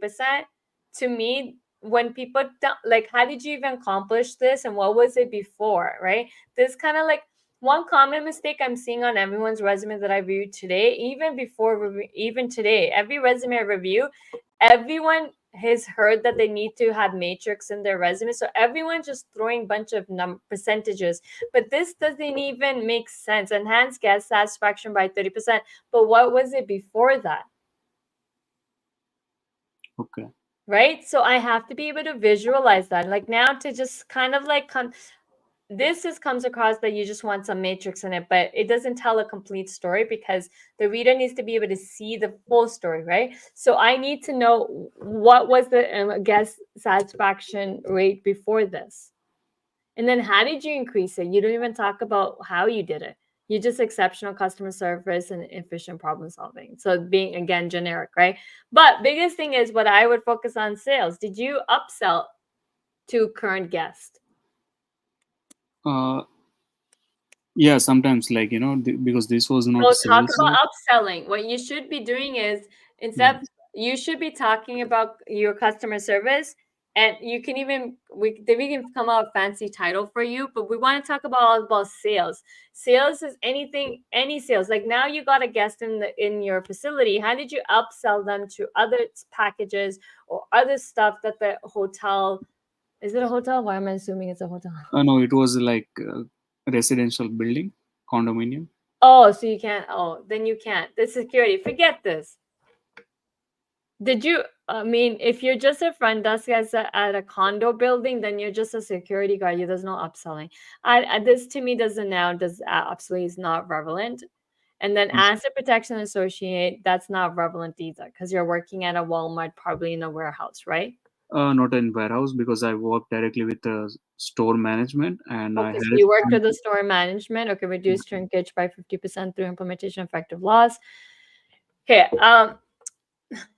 To me, when people like, how did you even accomplish this and what was it before, right? This kind of like one common mistake I'm seeing on everyone's resume that I reviewed today, even today, every resume I review, everyone has heard that they need to have matrix in their resume. So everyone's just throwing a bunch of percentages, but this doesn't even make sense. Enhance guest satisfaction by 30%. But what was it before that? okay. Right? So I have to be able to visualize that. Like now to just kind of like this just comes across that you just want some matrix in it, but it doesn't tell a complete story because the reader needs to be able to see the full story, right? So I need to know what was the guest satisfaction rate before this. And then how did you increase it? You don't even talk about how you did it. You just exceptional customer service and efficient problem solving. So being, again, generic, right? But biggest thing is what I would focus on sales. Did you upsell to current guest? Yeah, sometimes like, because this was not So talk sales. about upselling. What you should be doing is instead you should be talking about your customer service, and you can even we can come out a fancy title for you, but we want to talk about sales. Sales is any sales. Like now you got a guest in your facility. How did you upsell them to other packages or other stuff that the hotel? Is it a hotel? Why am I assuming it's a hotel? No, it was like residential building, condominium. Oh, so you can't. Oh, then you can't. The security. Forget this. Did you? I mean, if you're just a front desk at a condo building, then you're just a security guard. There's no upselling. This to me absolutely is not relevant. And then asset protection associate, that's not relevant either because you're working at a Walmart, probably in a warehouse, right? Not in warehouse because I work directly with the store management and I Okay, had so you worked with the store management. Okay, reduce shrinkage by 50% through implementation of effective laws. Okay,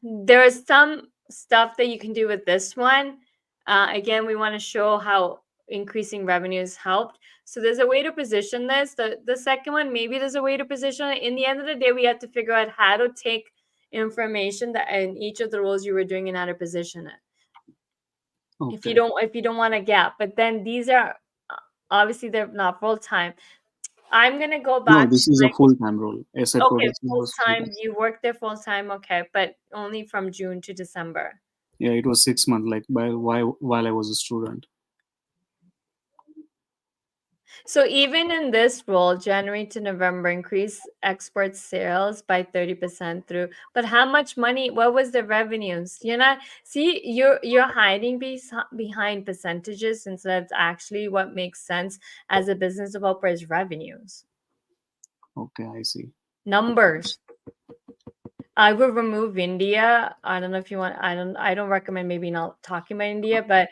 there is some stuff that you can do with this one. Again, we want to show how increasing revenues helped. So there's a way to position this. The second one, maybe there's a way to position it. In the end of the day, we have to figure out how to take information that in each of the roles you were doing and how to position it. If you don't want a gap, but then these are obviously they're not full time. I'm gonna go back. No, this is a full-time role. Asset okay, protection full was time. full-time. You worked there full time, okay, but only from June to December. Yeah, it was 6 months, like while I was a student. So even in this role, January to November, increase export sales by 30% through. But how much money? What was the revenues? You're not you're hiding behind percentages instead of actually what makes sense as a business developer is revenues, Okay, I see. numbers. I would remove India. I don't know if you want. I don't recommend maybe not talking about India, but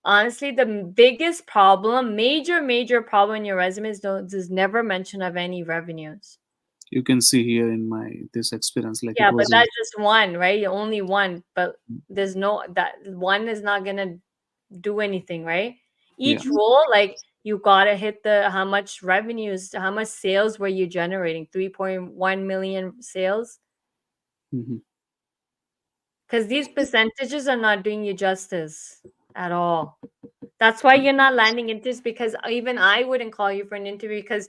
honestly, the biggest problem, major problem in your resume is there's never mention of any revenues. You can see here in my this experience, like Yeah, it but was that's just one, right? Only one, but there's no that one is not gonna do anything, right? Each role, like you gotta hit the how much revenues, how much sales were you generating? 3.1 million sales. Because these percentages are not doing you justice at all. That's why you're not landing into this, because even I wouldn't call you for an interview, because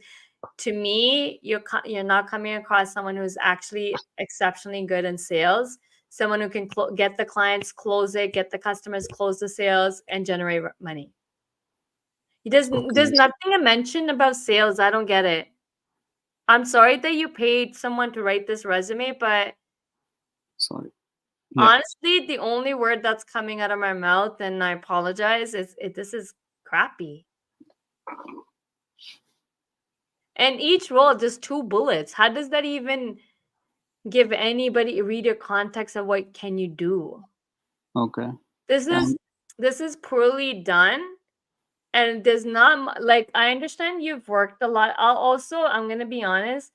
to me, you're not coming across someone who's actually exceptionally good in sales, someone who can get the clients, close it, get the customers, close the sales, and generate money. There's nothing mentioned about sales. I don't get it. I'm sorry that you paid someone to write this resume, but sorry. Honestly, the only word that's coming out of my mouth, and I apologize, is this is crappy. And each role, just 2 bullets. How does that even give anybody a reader context of what can you do? Okay. This is poorly done, and there's not like I understand you've worked a lot. I'm gonna be honest.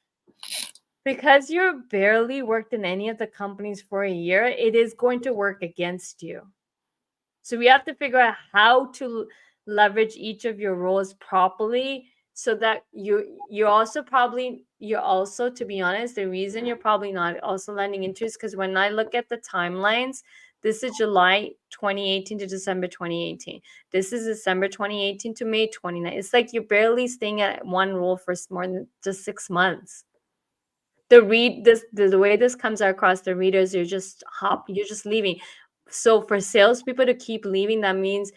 Because you're barely worked in any of the companies for a year, it is going to work against you. So we have to figure out how to leverage each of your roles properly so that you're also, to be honest, the reason you're probably not also landing into is because when I look at the timelines, this is July 2018 to December 2018. This is December 2018 to May 2019. It's like you're barely staying at one role for more than just 6 months. The way this comes across the readers, you're just leaving. So for salespeople to keep leaving, that means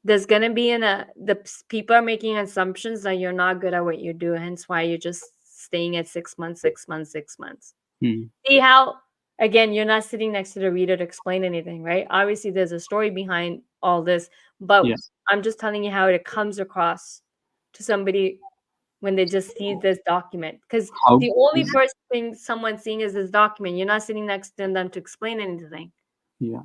there's gonna be the people are making assumptions that you're not good at what you do, hence why you're just staying at 6 months. See how, again, you're not sitting next to the reader to explain anything, right? Obviously there's a story behind all this, but I'm just telling you how it comes across to somebody when they just see this document, because the only first thing someone's seeing is this document. You're not sitting next to them to explain anything. Yeah,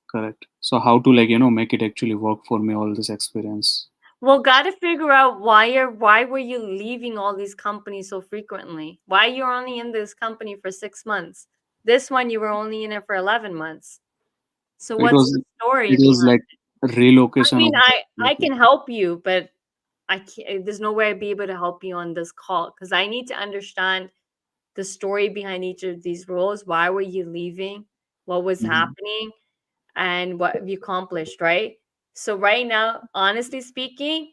correct. So how to make it actually work for me, all this experience? Well, got to figure out why were you leaving all these companies so frequently? Why you're only in this company for 6 months? This one you were only in it for 11 months. So what's the story? It was like relocation. I mean, I can help you, but I can't. There's no way I'd be able to help you on this call because I need to understand the story behind each of these roles. Why were you leaving? What was happening? And what have you accomplished, right? So right now, honestly speaking,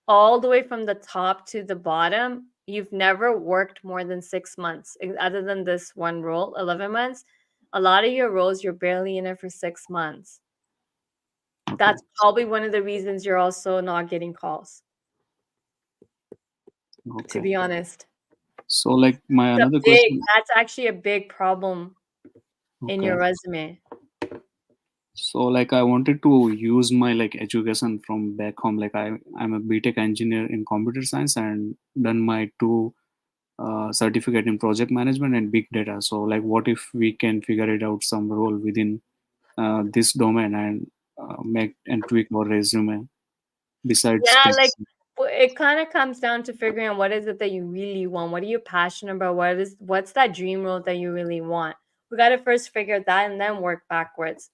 all the way from the top to the bottom, you've never worked more than 6 months, other than this one role, 11 months. A lot of your roles, you're barely in it for 6 months. That's probably one of the reasons you're also not getting calls. To be honest. So like my another question. That's actually a big problem in your resume. So like I wanted to use my education from back home. Like I'm a BTech engineer in computer science and done my 2 certificate in project management and big data. So like what if we can figure it out some role within this domain and make and tweak our resume besides it kind of comes down to figuring out what is it that you really want. What are you passionate about? What's that dream role that you really want? We got to first figure that and then work backwards.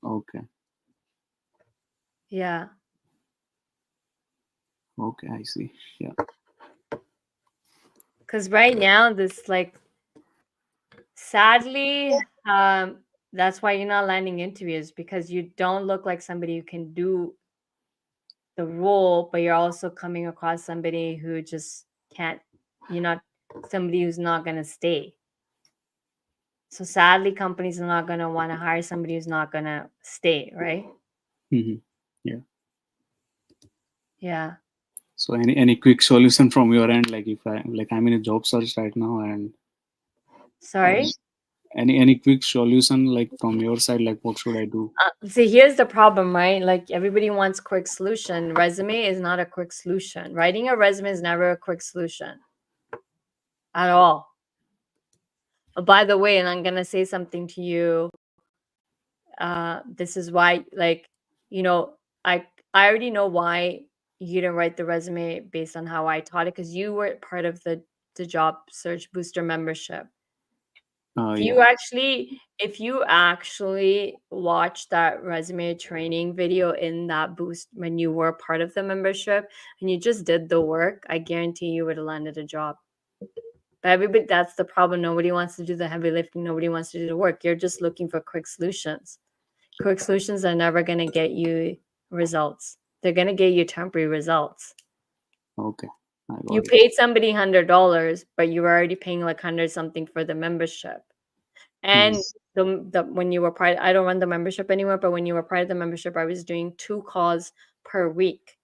Okay. Yeah. Okay, I see. Yeah. Because right now, this like, sadly, that's why you're not landing interviews, because you don't look like somebody who can do the role, but you're also coming across somebody who just can't. You're not somebody who's not going to stay. So sadly, companies are not going to want to hire somebody who's not going to stay, right? Mhm. Yeah. Yeah. So any quick solution from your end, like if I'm in a job search right now, and Sorry. any quick solution like from your side, like what should I do? See, here's the problem, right? Like everybody wants quick solution. Resume is not a quick solution. Writing a resume is never a quick solution at all. By the way, and I'm gonna say something to you. This is why, like, I already know why you didn't write the resume based on how I taught it, because you were part of the Job Search Booster membership. If you actually watch that resume training video in that boost when you were part of the membership and you just did the work, I guarantee you would have landed a job. But everybody, that's the problem. Nobody wants to do the heavy lifting. Nobody wants to do the work. You're just looking for quick solutions. Quick solutions are never going to get you results. They're going to get you temporary results. Okay. You paid somebody $100, but you were already paying like 100 something for the membership. And when you were part, I don't run the membership anymore, but when you were part of the membership, I was doing 2 calls per week.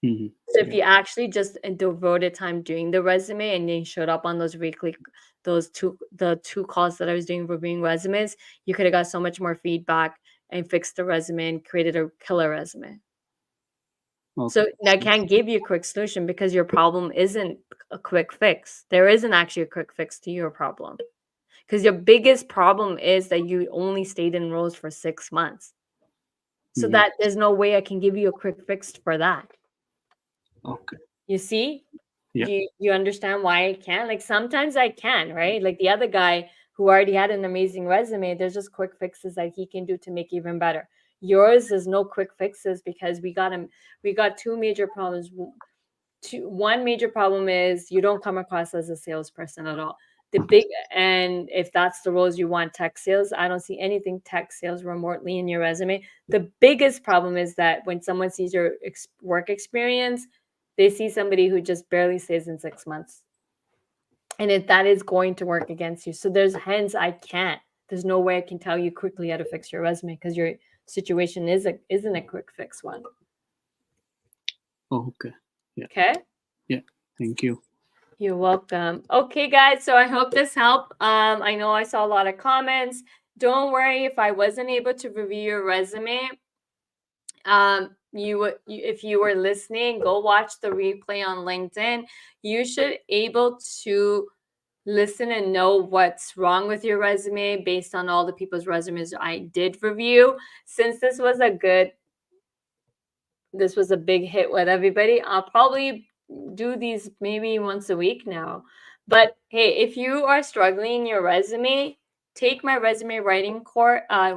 Mhm. So if you actually just devoted time doing the resume and you showed up on those weekly, the two calls that I was doing reviewing resumes, you could have got so much more feedback and fixed the resume and created a killer resume. Okay. So I can't give you a quick solution because your problem isn't a quick fix. There isn't actually a quick fix to your problem. Because your biggest problem is that you only stayed in roles for 6 months. So that there's no way I can give you a quick fix for that. Okay. You see? Yeah. Do you understand why I can't? Like sometimes I can, right? Like the other guy who already had an amazing resume, there's just quick fixes that he can do to make it even better. Yours is no quick fixes because we got 2 major problems. One major problem is you don't come across as a salesperson at all. And if that's the roles you want, tech sales, I don't see anything tech sales remotely in your resume. The biggest problem is that when someone sees your work experience, they see somebody who just barely stays in 6 months. And that is going to work against you. So there's no way I can tell you quickly how to fix your resume because your situation isn't a quick fix one. Okay. Yeah. Okay. Yeah. Thank you. You're welcome. Okay, guys. So I hope this helped. I know I saw a lot of comments. Don't worry if I wasn't able to review your resume. If you were listening, go watch the replay on LinkedIn. You should able to listen and know what's wrong with your resume based on all the people's resumes I did review. Since this was a big hit with everybody, I'll probably do these maybe once a week now. But hey, if you are struggling in your resume, take my resume writing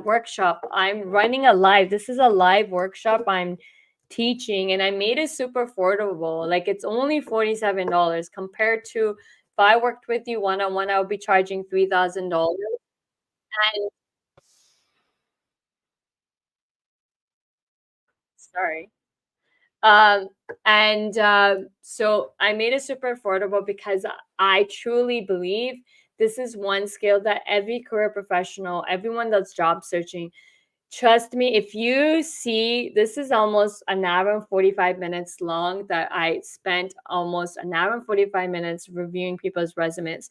workshop. I'm running this is a live workshop I'm teaching, and I made it super affordable. Like it's only $47 compared to if I worked with you one-on-one, I would be charging $3,000. And sorry. So I made it super affordable because I truly believe this is one skill that every career professional, everyone that's job searching, trust me, if you see, this is almost an hour and 45 minutes long that I spent almost an hour and 45 minutes reviewing people's resumes.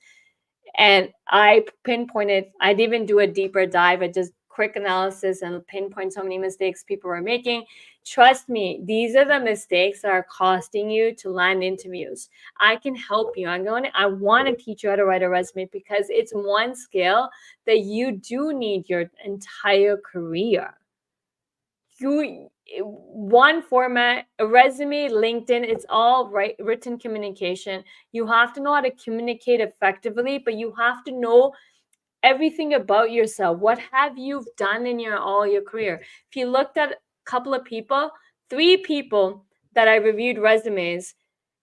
And I pinpointed, I didn't even do a deeper dive. I just quick analysis and pinpoint so many mistakes people were making. Trust me, these are the mistakes that are costing you to land interviews. I can help you. I want to teach you how to write a resume because it's one skill that you do need your entire career. One format, a resume, LinkedIn, it's all written communication. You have to know how to communicate effectively, but you have to know everything about yourself. What have you done in all your career? If you looked at a couple of people, 3 people that I reviewed resumes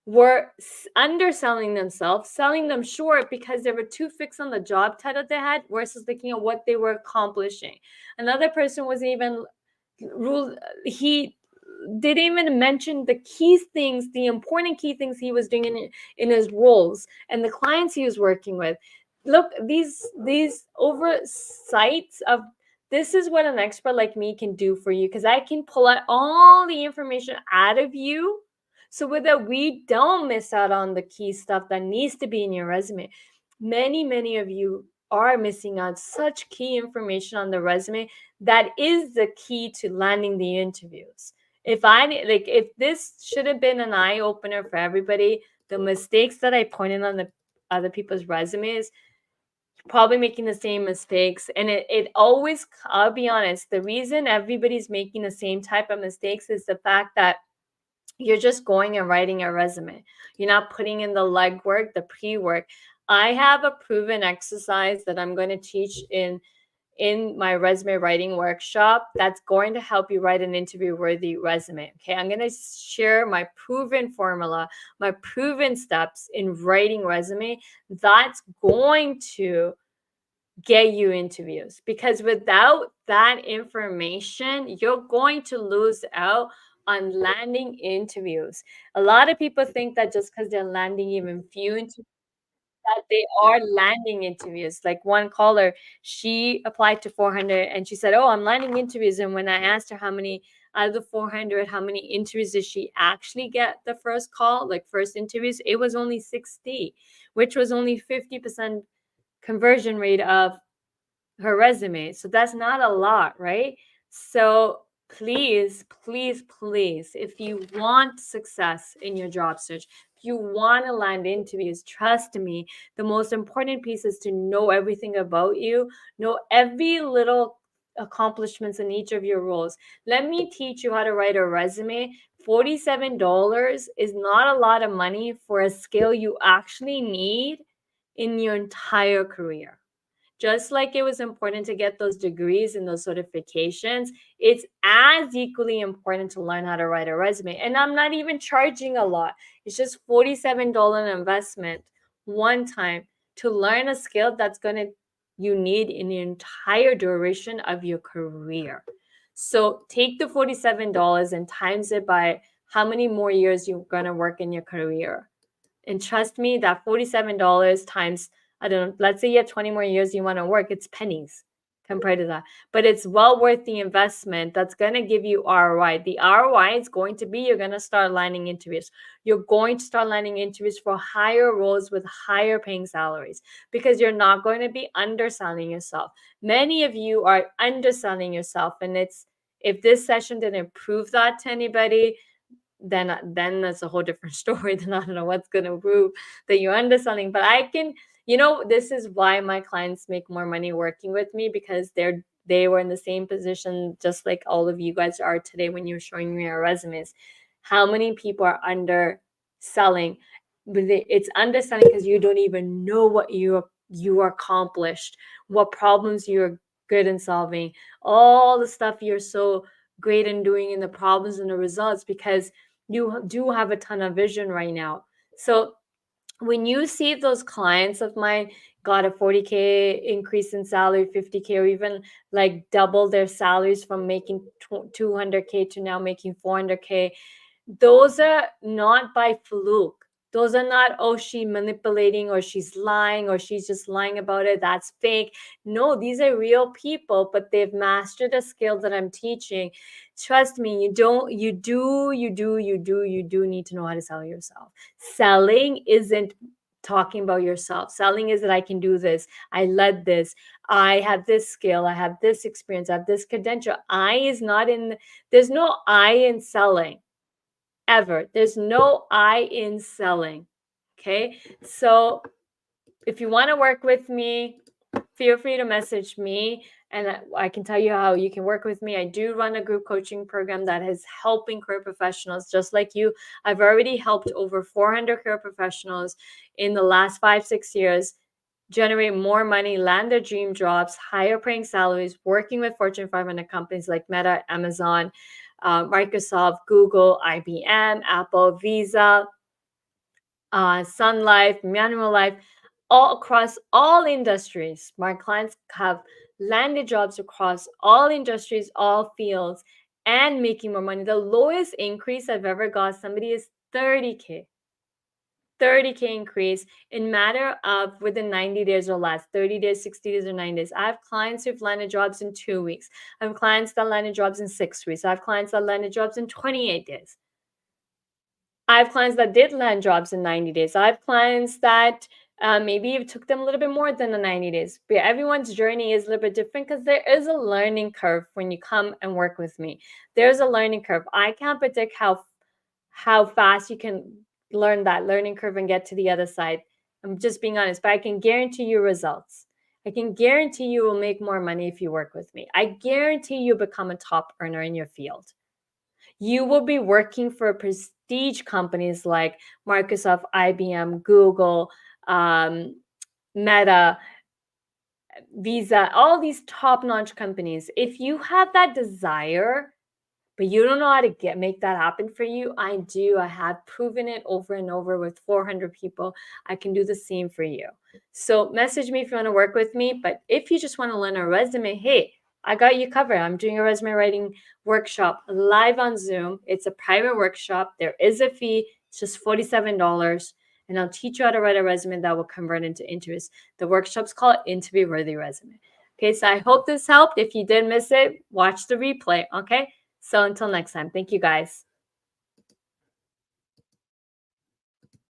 were underselling themselves, selling them short because they were too fixed on the job title they had versus looking at what they were accomplishing. Another person was even he didn't even mention the key things, the important key things he was doing in his roles and the clients he was working with. Look, these oversights of this is what an expert like me can do for you, because I can pull out all the information out of you so that we don't miss out on the key stuff that needs to be in your resume. Many of you are missing out such key information on the resume that is the key to landing the interviews. If this should have been an eye opener for everybody, the mistakes that I pointed on the other people's resumes, probably making the same mistakes. And it always, I'll be honest, the reason everybody's making the same type of mistakes is the fact that you're just going and writing a resume. You're not putting in the legwork, the pre-work. I have a proven exercise that I'm going to teach in my resume writing workshop that's going to help you write an interview-worthy resume. Okay, I'm going to share my proven formula, my proven steps in writing resume that's going to get you interviews. Because without that information, you're going to lose out on landing interviews. A lot of people think that just because they're landing even few interviews, that they are landing interviews. Like one caller, she applied to 400 and she said, "Oh, I'm landing interviews." And when I asked her how many out of the 400, how many interviews did she actually get the first call, like first interviews, it was only 60, which was only 50% conversion rate of her resume. So that's not a lot, right? So please, if you want success in your job search, if you want to land interviews, trust me, the most important piece is to know everything about you, know every little accomplishments in each of your roles. Let me teach you how to write a resume. $47 is not a lot of money for a skill you actually need in your entire career. Just like it was important to get those degrees and those certifications, it's as equally important to learn how to write a resume. And I'm not even charging a lot. It's just $47 investment one time to learn a skill that's you need in the entire duration of your career. So take the $47 and times it by how many more years you're going to work in your career. And trust me, that $47 times, I don't know, let's say you have 20 more years you want to work, it's pennies compared to that. But it's well worth the investment that's going to give you ROI. The ROI is going to be you're going to start landing interviews. You're going to start landing interviews for higher roles with higher paying salaries because you're not going to be underselling yourself. Many of you are underselling yourself. And if this session didn't prove that to anybody, then that's a whole different story. Then I don't know what's going to prove that you're underselling. But I can, this is why my clients make more money working with me, because they were in the same position just like all of you guys are today when you're showing me your resumes. How many people are underselling? But it's underselling because you don't even know what you accomplished, what problems you're good in solving, all the stuff you're so great in doing in the problems and the results, because you do have a ton of vision right now. So when you see those clients of mine got a 40K increase in salary, 50K, or even like double their salaries from making 200K to now making 400K, those are not by fluke. Those are not, oh, she's manipulating or she's lying or she's just lying about it. That's fake. No, these are real people, but they've mastered a skill that I'm teaching. Trust me, you do need to know how to sell yourself. Selling isn't talking about yourself. Selling is that I can do this. I led this. I have this skill. I have this experience. I have this credential. There's no I in selling. Ever. There's no I in selling. Okay. So if you want to work with me, feel free to message me and I can tell you how you can work with me. I do run a group coaching program that is helping career professionals just like you. I've already helped over 400 career professionals in the last 5-6 years generate more money, land their dream jobs, higher paying salaries, working with Fortune 500 companies like Meta, Amazon, Microsoft, Google, IBM, Apple, Visa, Sun Life, Manulife, all across all industries. My clients have landed jobs across all industries, all fields, and making more money. The lowest increase I've ever got somebody is 30K. 30K increase in matter of within 90 days or less, 30 days, 60 days, or 90 days. I have clients who've landed jobs in 2 weeks. I have clients that landed jobs in 6 weeks. I have clients that landed jobs in 28 days. I have clients that did land jobs in 90 days. I have clients that maybe it took them a little bit more than the 90 days. But everyone's journey is a little bit different because there is a learning curve when you come and work with me. There's a learning curve. I can't predict how fast you can learn that learning curve and get to the other side. I'm just being honest, but I can guarantee you results. I can guarantee you will make more money if you work with me. I guarantee you become a top earner in your field. You will be working for prestige companies like Microsoft, IBM, Google, Meta, Visa, all these top-notch companies. If you have that desire, but you don't know how to make that happen for you, I do. I have proven it over and over with 400 people. I can do the same for you. So message me if you want to work with me. But if you just want to learn a resume, hey, I got you covered. I'm doing a resume writing workshop live on Zoom. It's a private workshop. There is a fee. It's just $47. And I'll teach you how to write a resume that will convert into interviews. The workshop's called Interview Worthy Resume. Okay, so I hope this helped. If you did miss it, watch the replay. Okay, so until next time, thank you guys.